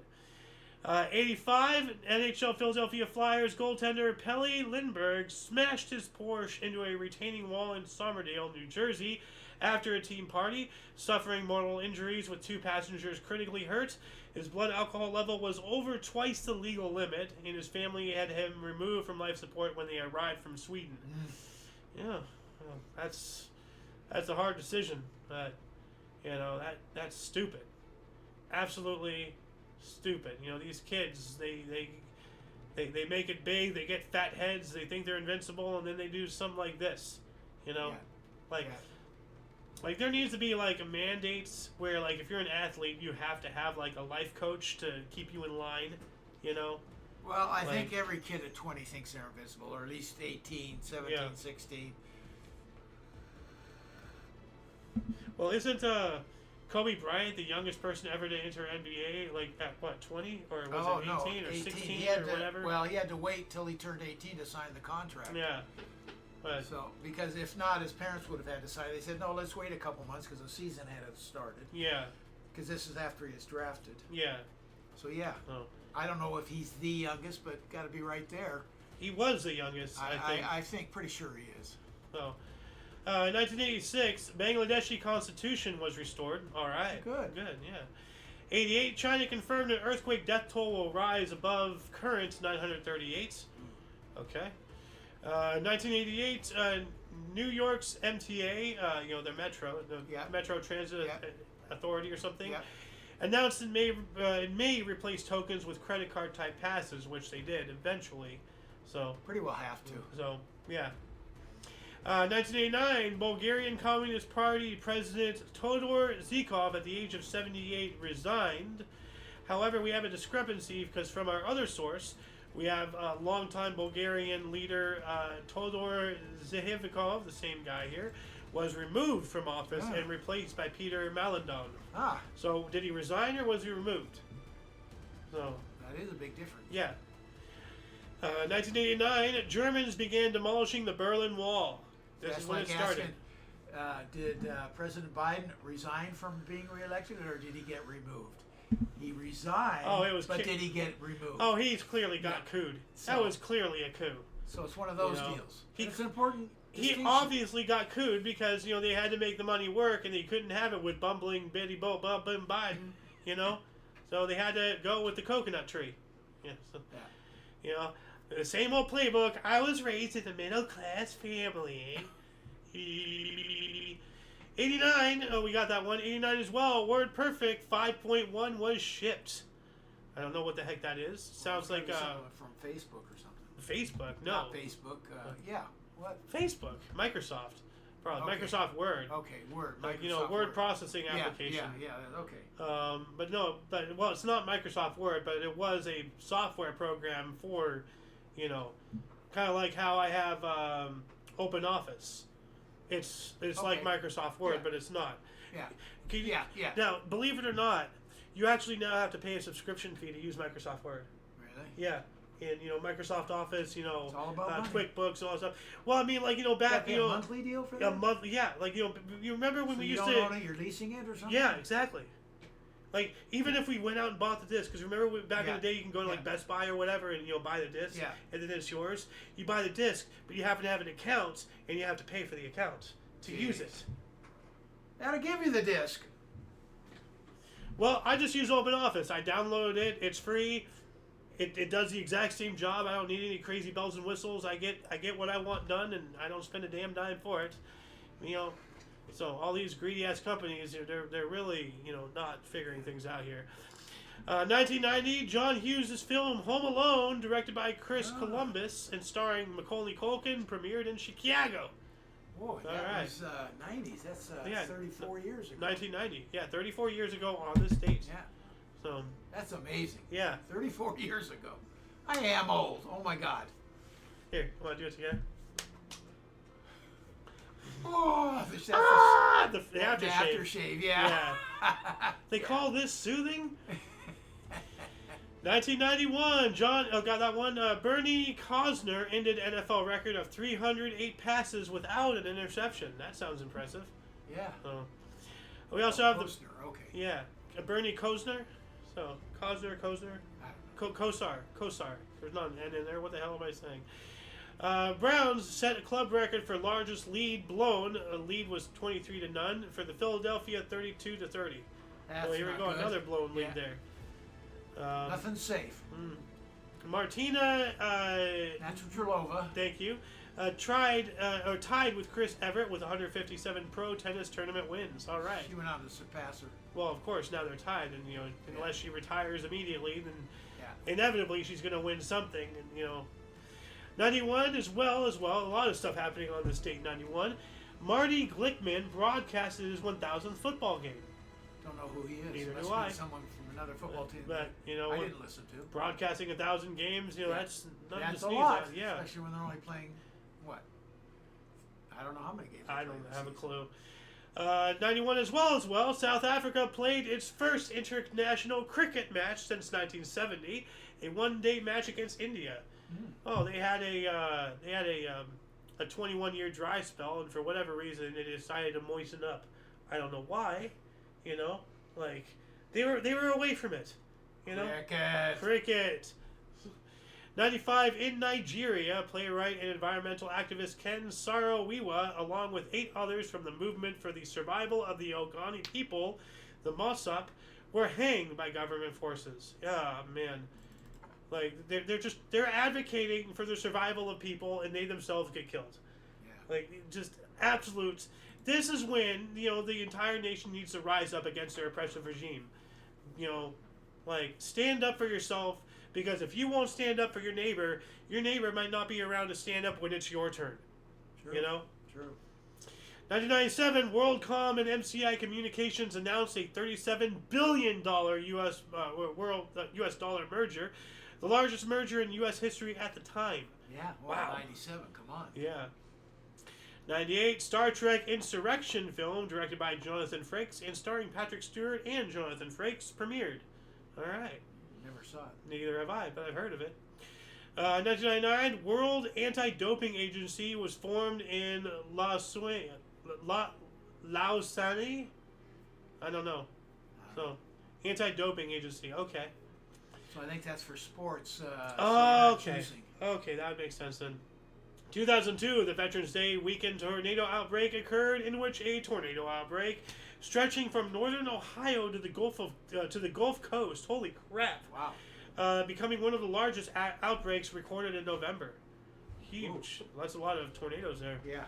85, NHL Philadelphia Flyers goaltender Pelle Lindbergh smashed his Porsche into a retaining wall in Somerdale, New Jersey, after a team party, suffering mortal injuries with 2 passengers critically hurt. His blood alcohol level was over twice the legal limit, and his family had him removed from life support when they arrived from Sweden. Yeah, well, that's a hard decision, but that's stupid. Absolutely stupid. These kids, they make it big, they get fat heads, they think they're invincible, and then they do something like this. Like there needs to be a mandates where if you're an athlete, you have to have a life coach to keep you in line. Well, I think every kid at 20 thinks they're invincible, or at least 18, 17, 16. Well, isn't Kobe Bryant the youngest person ever to enter NBA, at what, 20? Or was it 18 or 16 or whatever? Well, he had to wait till he turned 18 to sign the contract. Yeah. But So, because if not, his parents would have had to decide. They said, no, let's wait a couple months because the season hadn't started. yeah, Because this is after he is drafted. yeah. So, yeah. Oh. I don't know if he's the youngest, but got to be right there. He was the youngest, I think. I think, pretty sure he is. So, in 1986, Bangladeshi constitution was restored. All right. Good. Good, yeah. 88, China confirmed an earthquake death toll will rise above current 938. Okay. 1988, New York's MTA, their metro, the Metro Transit Authority or something, announced it may replace tokens with credit card type passes, which they did eventually. So pretty well have to. So yeah. 1989, Bulgarian Communist Party President Todor Zhikov, at the age of 78, resigned. However, we have a discrepancy because from our other source, we have longtime Bulgarian leader Todor Zhivkov, the same guy here, was removed from office and replaced by Peter Malendown. Ah. So did he resign or was he removed? So that is a big difference. Yeah. 1989, Germans began demolishing the Berlin Wall. This is when it started. Did President Biden resign from being reelected, or did he get removed? He resigned, but did he get removed? Oh, he's clearly got cooed. That was clearly a coup. So it's one of those deals. It's an important He obviously got cooed because, they had to make the money work, and they couldn't have it with bumbling Biden, So they had to go with the coconut tree. Yeah. So, the same old playbook. I was raised in a middle-class family. 89. Oh, we got that one. 89 as well. Word Perfect 5.1 was shipped. I don't know what the heck that is. Sounds like from Facebook or something. Facebook? No. Not Facebook. Yeah. What? Facebook. Microsoft. Probably Microsoft Word. Okay, Word. Like word processing application. Yeah. Okay. But it's not Microsoft Word, but it was a software program for, kind of like how I have Open Office. It's like Microsoft Word, but it's not. Yeah. Now, believe it or not, you actually now have to pay a subscription fee to use Microsoft Word. Really? Yeah. And Microsoft Office, it's all about QuickBooks and all that stuff. Well, I mean, back, a monthly deal for that. A monthly, yeah. You remember when we used to? You don't own it, you're leasing it or something. Yeah, exactly. Like, even if we went out and bought the disc, because remember back in the day, you can go to Best Buy or whatever and buy the disc, and then it's yours. You buy the disc, but you happen to have an account, and you have to pay for the account to use it. That'll give you the disc. Well, I just use Open Office. I downloaded it. It's free. It does the exact same job. I don't need any crazy bells and whistles. I get what I want done, and I don't spend a damn dime for it. So all these greedy ass companies, they're really not figuring things out here. 1990, John Hughes' film Home Alone, directed by Chris Columbus and starring Macaulay Culkin, premiered in Chicago. Whoa, that was 90s. That's 34 years ago. 1990, 34 years ago on this date. Yeah. So that's amazing. Yeah. 34 years ago. I am old. Oh my God. Here, want to do it together? Oh, the aftershave. Yeah. They call this soothing? 1991, got that one. Bernie Kosner ended NFL record of 308 passes without an interception. That sounds impressive. Yeah. We also have Kosner, okay. Yeah, Bernie Kosner. So Kosner. Kosar. There's not an N in there. What the hell am I saying? Browns set a club record for largest lead blown. A lead was 23-0 for the Philadelphia 32-30. So here we go, another blown lead there. Nothing safe. Martina Navratilova. Thank you. Tied with Chris Everett with 157 pro tennis tournament wins. All right. She went on to surpass her. Well, of course, now they're tied, and unless she retires immediately, then inevitably she's going to win something. And 91 as well. A lot of stuff happening on this date. 91. Marty Glickman broadcasted his 1,000th football game. Don't know who he is. Neither do I. Someone from another football team. But I didn't listen to. Broadcasting 1,000 games. That's nothing to That's sneeze a lot. at. Yeah. Especially when they're only playing what? I don't know how many games. I don't have a clue. 91 as well. South Africa played its first international cricket match since 1970, a one-day match against India. Oh, they had a a 21-year dry spell, and for whatever reason, it decided to moisten up. I don't know why. Like they were away from it. Cricket. 95 in Nigeria, playwright and environmental activist Ken Saro-Wiwa, along with 8 others from the movement for the survival of the Ogoni people, the Mossop, were hanged by government forces. Yeah, man. Like they're advocating for the survival of people, and they themselves get killed. Yeah. Like just absolute. This is when the entire nation needs to rise up against their oppressive regime. Like stand up for yourself, because if you won't stand up for your neighbor might not be around to stand up when it's your turn. True. True. 1997, WorldCom and MCI Communications announced a $37 billion U.S. Dollar merger, the largest merger in U.S. history at the time. Yeah, wow. 97, come on. Yeah. 98, Star Trek Insurrection film, directed by Jonathan Frakes and starring Patrick Stewart and Jonathan Frakes, premiered. All right. Never saw it. Neither have I, but I've heard of it. 1999, World Anti-Doping Agency was formed in Lausanne. I don't know. So, Anti-Doping Agency. Okay. So I think that's for sports. Okay. Okay, that makes sense then. 2002, the Veterans Day weekend tornado outbreak occurred, in which a tornado outbreak stretching from northern Ohio to the Gulf Coast. Holy crap! Wow. Becoming one of the largest outbreaks recorded in November. Huge. Ooh. That's a lot of tornadoes there. Yeah.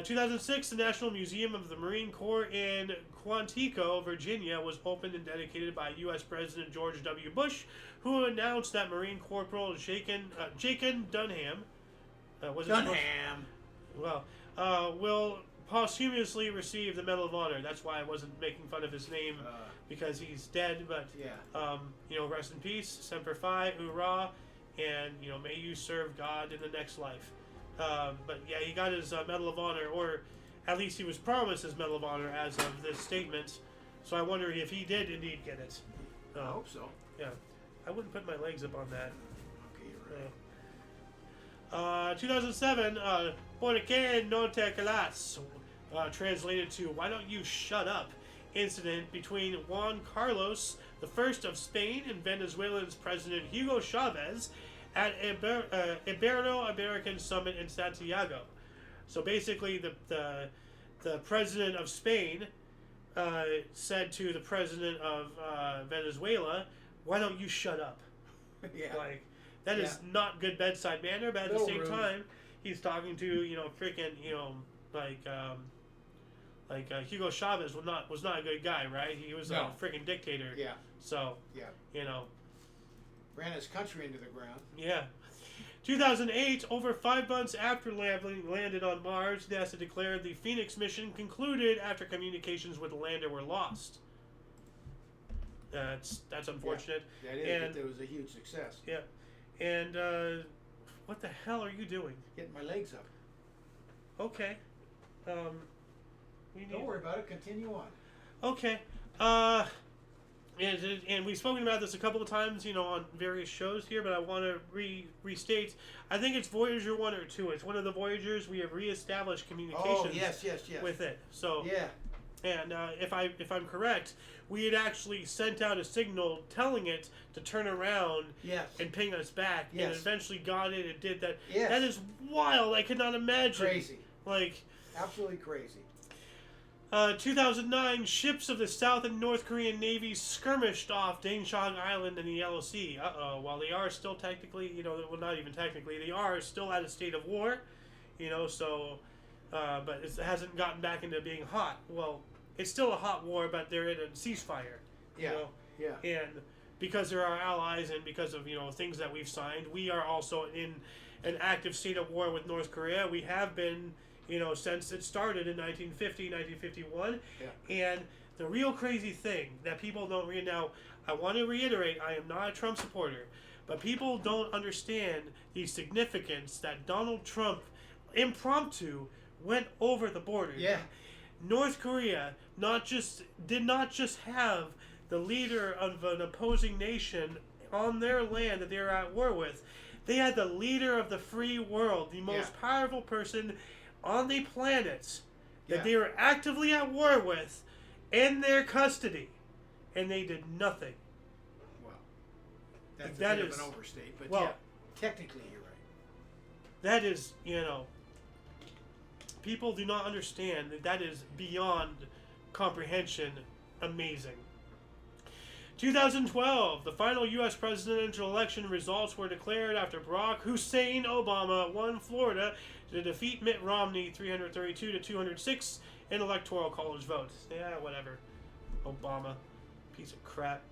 2006, the National Museum of the Marine Corps in Quantico, Virginia, was opened and dedicated by U.S. President George W. Bush, who announced that Marine Corporal Jacob Dunham will posthumously receive the Medal of Honor. That's why I wasn't making fun of his name, because he's dead. But rest in peace, Semper Fi, hoorah, and may you serve God in the next life. But yeah, he got his Medal of Honor, or at least he was promised his Medal of Honor as of this statement. So I wonder if he did indeed get it. I hope so. Yeah, I wouldn't put my legs up on that. Okay, you're right. 2007, Por qué no te callas? Translated to "Why don't you shut up?" Incident between Juan Carlos I of Spain and Venezuela's President Hugo Chavez at Ibero-American Summit in Santiago. So basically, the president of Spain said to the president of Venezuela, "Why don't you shut up?" Yeah. Like, that is not good bedside manner, but at the same time, he's talking to, freaking, Hugo Chavez was not a good guy, right? He was a freaking dictator. Yeah. So, ran his country into the ground. Yeah. 2008, over 5 months after landed on Mars, NASA declared the Phoenix mission concluded after communications with the lander were lost. That's unfortunate. Yeah, that is, but it was a huge success. Yeah. And what the hell are you doing? Getting my legs up. Okay. Don't worry about it. Continue on. Okay. And we've spoken about this a couple of times, on various shows here, but I want to restate. I think it's Voyager 1 or 2. It's one of the Voyagers. We have reestablished communications with it. So, yeah. And if I'm correct, we had actually sent out a signal telling it to turn around and ping us back, and it eventually got it and did that. Yes. That is wild. I could not imagine. Crazy. Like, absolutely crazy. 2009, ships of the South and North Korean navies skirmished off Daejeon Island in the Yellow Sea. While they are still technically, well, not even technically, they are still at a state of war, so, but it hasn't gotten back into being hot. Well, it's still a hot war, but they're in a ceasefire. Yeah. And because they're our allies and because of, things that we've signed, we are also in an active state of war with North Korea. We have been, since it started in 1950, 1951. Yeah. And the real crazy thing that people don't read now, I want to reiterate, I am not a Trump supporter, but people don't understand the significance that Donald Trump impromptu went over the border. Yeah. North Korea did not just have the leader of an opposing nation on their land that they were at war with. They had the leader of the free world, the most powerful person on the planet that they were actively at war with, in their custody, and they did nothing. Well, that's that a bit is, of an overstate, but well, technically you're right. That is, people do not understand that is beyond comprehension amazing. 2012, the final U.S. presidential election results were declared after Barack Hussein Obama won Florida to defeat Mitt Romney 332 to 206 in electoral college votes. Yeah, whatever. Obama. Piece of crap.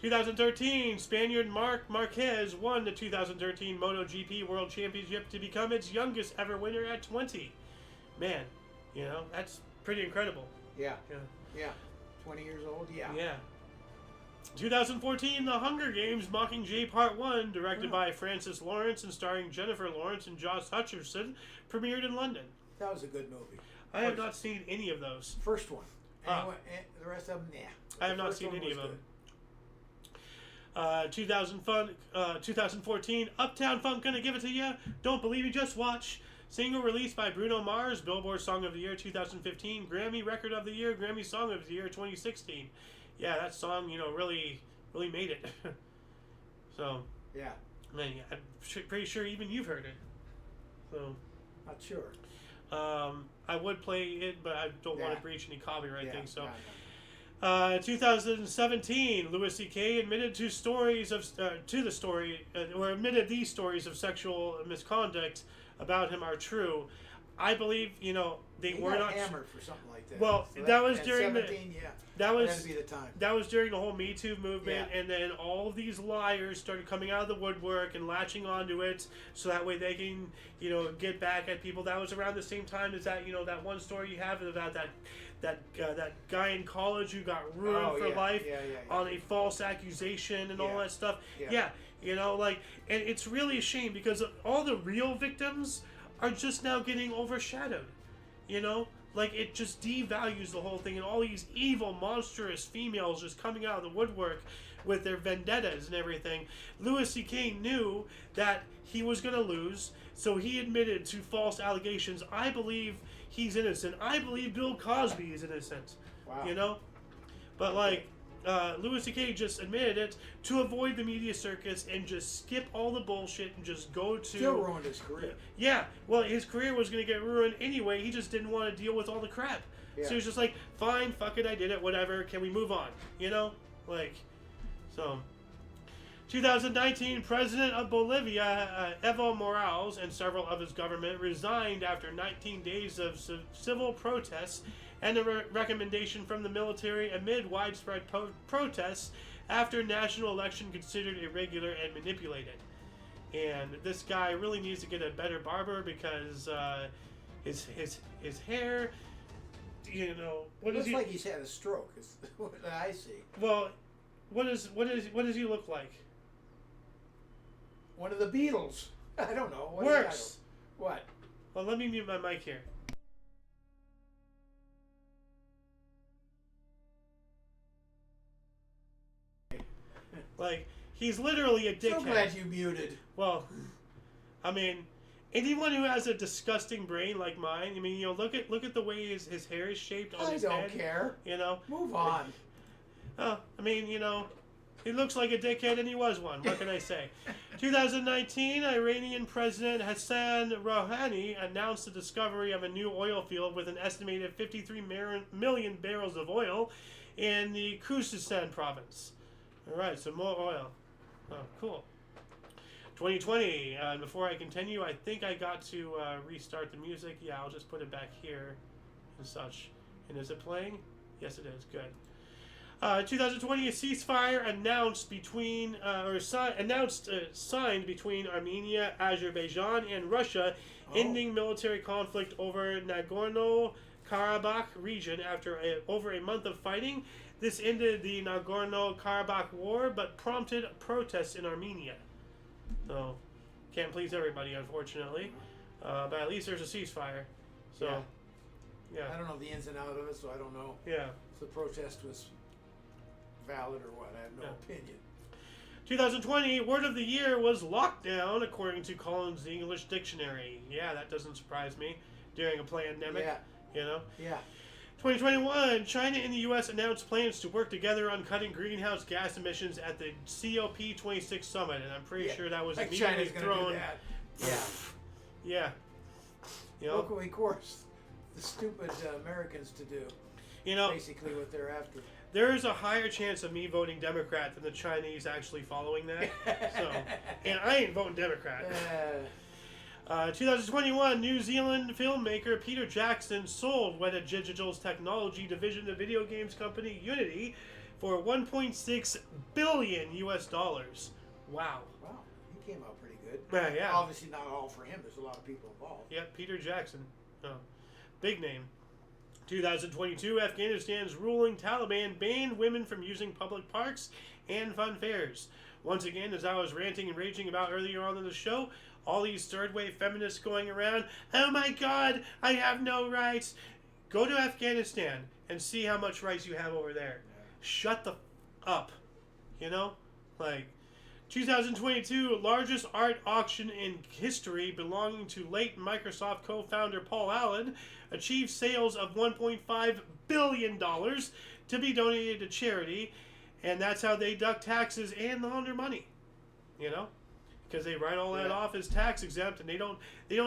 2013, Spaniard Marc Marquez won the 2013 MotoGP World Championship to become its youngest ever winner at 20. Man, that's pretty incredible. Yeah. 20 years old, Yeah. 2014, The Hunger Games Mockingjay Part 1, directed by Francis Lawrence and starring Jennifer Lawrence and Josh Hutcherson, premiered in London. That was a good movie. I have not seen any of those. First one. Anyway, the rest of them, I have not seen any of them. 2014, Uptown Funk, Gonna Give It To Ya, Don't Believe You, Just Watch. Single released by Bruno Mars, Billboard Song of the Year 2015, Grammy Record of the Year, Grammy Song of the Year 2016. Yeah, that song, really made it. So, yeah. Man, I'm pretty sure even you've heard it. So, not sure. I would play it, but I don't want to breach any copyright thing. So, 2017, Louis C.K. admitted these stories of sexual misconduct about him are true. I believe he were not hammered for something like that. Well, so that was during 17, that was that'd be the time. That was during the whole Me Too movement, and then all of these liars started coming out of the woodwork and latching onto it, so that way they can get back at people. That was around the same time as that that one story you have about that guy in college who got ruined for life on a false accusation and all that stuff. And it's really a shame because all the real victims are just now getting overshadowed. It just devalues the whole thing, and all these evil, monstrous females just coming out of the woodwork with their vendettas and everything. Louis C.K. knew that he was going to lose, so he admitted to false allegations. I believe he's innocent. I believe Bill Cosby is innocent. Wow. But Louis C.K. just admitted it to avoid the media circus and just skip all the bullshit and just go to... Still ruined his career. Yeah. Well, his career was going to get ruined anyway. He just didn't want to deal with all the crap. Yeah. So he was just like, fine, fuck it, I did it, whatever. Can we move on? So... 2019, President of Bolivia, Evo Morales, and several of his government resigned after 19 days of civil protests and a recommendation from the military amid widespread protests after national election considered irregular and manipulated. And this guy really needs to get a better barber because his hair, what looks like he's had a stroke. Is what I see. Well, what does he look like? One of the Beatles. I don't know. Works. What? Well, let me mute my mic here. He's literally a dickhead. So glad you muted. Well, anyone who has a disgusting brain like mine, look at the way his hair is shaped on his head. I don't care. Move on. He looks like a dickhead, and he was one. What can I say? 2019, Iranian President Hassan Rouhani announced the discovery of a new oil field with an estimated 53 million barrels of oil in the Khuzestan province. All right, so more oil. Oh, cool. 2020, before I continue, I think I got to restart the music. Yeah, I'll just put it back here and such. And is it playing? Yes, it is. Good. 2020, a ceasefire signed between Armenia, Azerbaijan, and Russia, ending military conflict over Nagorno-Karabakh region after over a month of fighting. This ended the Nagorno-Karabakh war, but prompted protests in Armenia. So, can't please everybody, unfortunately. But at least there's a ceasefire. So, yeah. I don't know the ins and outs of it, so I don't know. Yeah. If the protest was valid or what. I have no opinion. 2020 word of the year was lockdown, according to Collins English Dictionary. Yeah, that doesn't surprise me during a pandemic. Yeah. You know. Yeah. 2021, China and the U.S. announced plans to work together on cutting greenhouse gas emissions at the COP26 summit, and I'm pretty sure that was immediately China's thrown. Do that. Yeah. Yeah. You know, Locally, of course, the stupid Americans to do. You know, basically what they're after. There is a higher chance of me voting Democrat than the Chinese actually following that. So, and I ain't voting Democrat. 2021, New Zealand filmmaker Peter Jackson sold Weta Digital's technology division to video games company Unity for $1.6 billion US. Wow. Wow, he came out pretty good. Yeah. Obviously not all for him. There's a lot of people involved. Yep, Peter Jackson. Oh, big name. 2022, Afghanistan's ruling Taliban banned women from using public parks and fun fairs. Once again, as I was ranting and raging about earlier on in the show, all these third-wave feminists going around, oh my God, I have no rights. Go to Afghanistan and see how much rights you have over there. Shut the up. You know? Like, 2022, largest art auction in history belonging to late Microsoft co-founder Paul Allen achieved sales of $1.5 billion to be donated to charity, and that's how they deduct taxes and launder money. You know? Because they write all that off as tax exempt, and they don't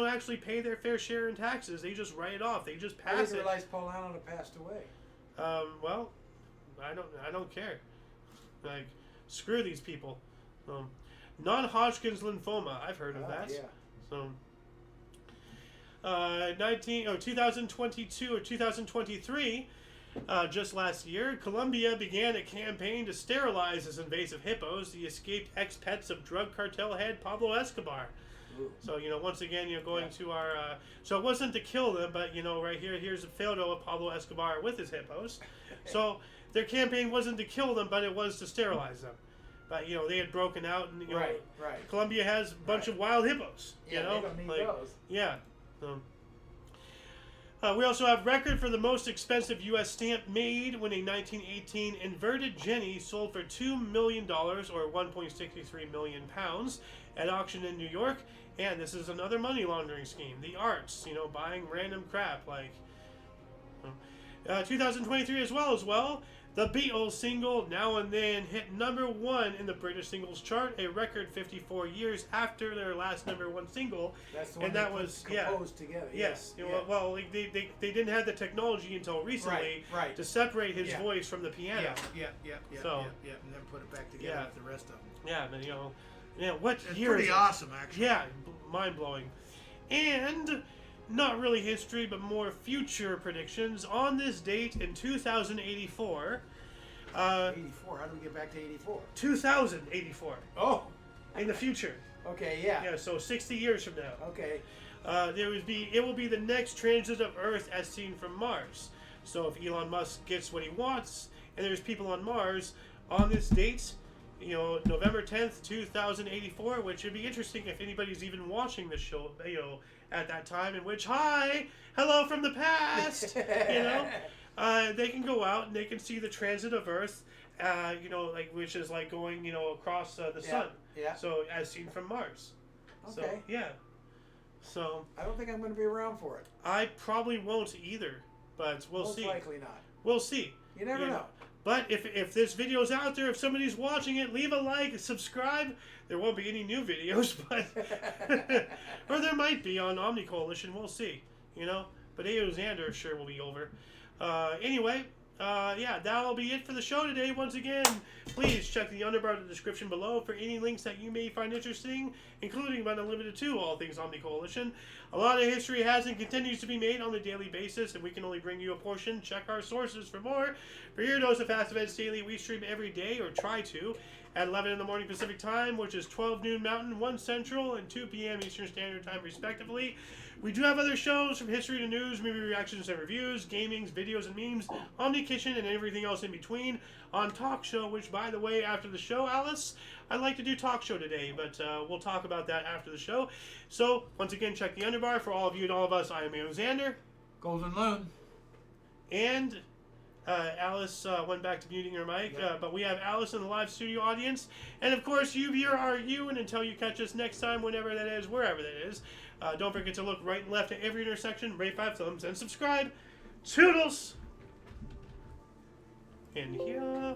actually pay their fair share in taxes. They just write it off. They just pass it. I didn't realize Paul Allen had passed away. Well, I don't care. Like, screw these people. Non-Hodgkin's lymphoma. I've heard of that. Yeah. So, 2022 or 2023. Just last year, Colombia began a campaign to sterilize as invasive hippos, the escaped ex-pets of drug cartel head Pablo Escobar. Ooh. So, once again, going to our... so it wasn't to kill them, but, right here, here's a photo of Pablo Escobar with his hippos. So their campaign wasn't to kill them, but it was to sterilize them. But, they had broken out, and, right. Colombia has a bunch of wild hippos. Yeah, they don't need those. Yeah. We also have record for the most expensive U.S. stamp made when a 1918 inverted Jenny sold for $2 million or 1.63 million pounds at auction in New York. And this is another money laundering scheme. The arts, buying random crap like 2023 as well. The Beatles single Now and Then hit #1 in the British singles chart, a record 54 years after their last #1 single. That's the one that was composed together. Yes. Well, they didn't have the technology until recently to separate his voice from the piano. Yeah. So, and then put it back together with the rest of them. Yeah, but what it's year pretty is awesome, actually. Yeah, mind-blowing. And not really history, but more future predictions. On this date in 2084... 84? How do we get back to 84? 2084. Oh! In the future. Okay, yeah. Yeah, so 60 years from now. Okay. It will be the next transit of Earth as seen from Mars. So if Elon Musk gets what he wants, and there's people on Mars, on this date, November 10th, 2084, which would be interesting if anybody's even watching this show, at that time, in which, hi, hello from the past, they can go out and they can see the transit of Earth, which is like going, across the sun. Yeah. So as seen from Mars. Okay. So, yeah. So. I don't think I'm going to be around for it. I probably won't either, but we'll see. Most likely not. We'll see. You never know. But if this video's out there, if somebody's watching it, leave a like, subscribe. There won't be any new videos, but or there might be on Omni Coalition. We'll see. But Xander sure will be over. Anyway, that'll be it for the show today. Once again, please check the underbar in the description below for any links that you may find interesting, including but not limited to all things Omni Coalition. A lot of history has and continues to be made on a daily basis, and we can only bring you a portion. Check our sources for more. For your dose of Fast Events Daily, we stream every day, or try to, at 11 in the morning Pacific Time, which is 12 noon Mountain, 1 Central, and 2 p.m. Eastern Standard Time, respectively. We do have other shows from history to news, movie reactions and reviews, gamings, videos and memes, Omni Kitchen, and everything else in between on Talk Show, which, by the way, after the show, Alice, I'd like to do Talk Show today, but we'll talk about that after the show. So, once again, check the underbar. For all of you and all of us, I am Xander. Golden Loon. And Alice went back to muting her mic, Yep. but we have Alice in the live studio audience. And of course, you viewer are you, and until you catch us next time, whenever that is, wherever that is, don't forget to look right and left at every intersection, rate 5 thumbs, and subscribe. Toodles! And here...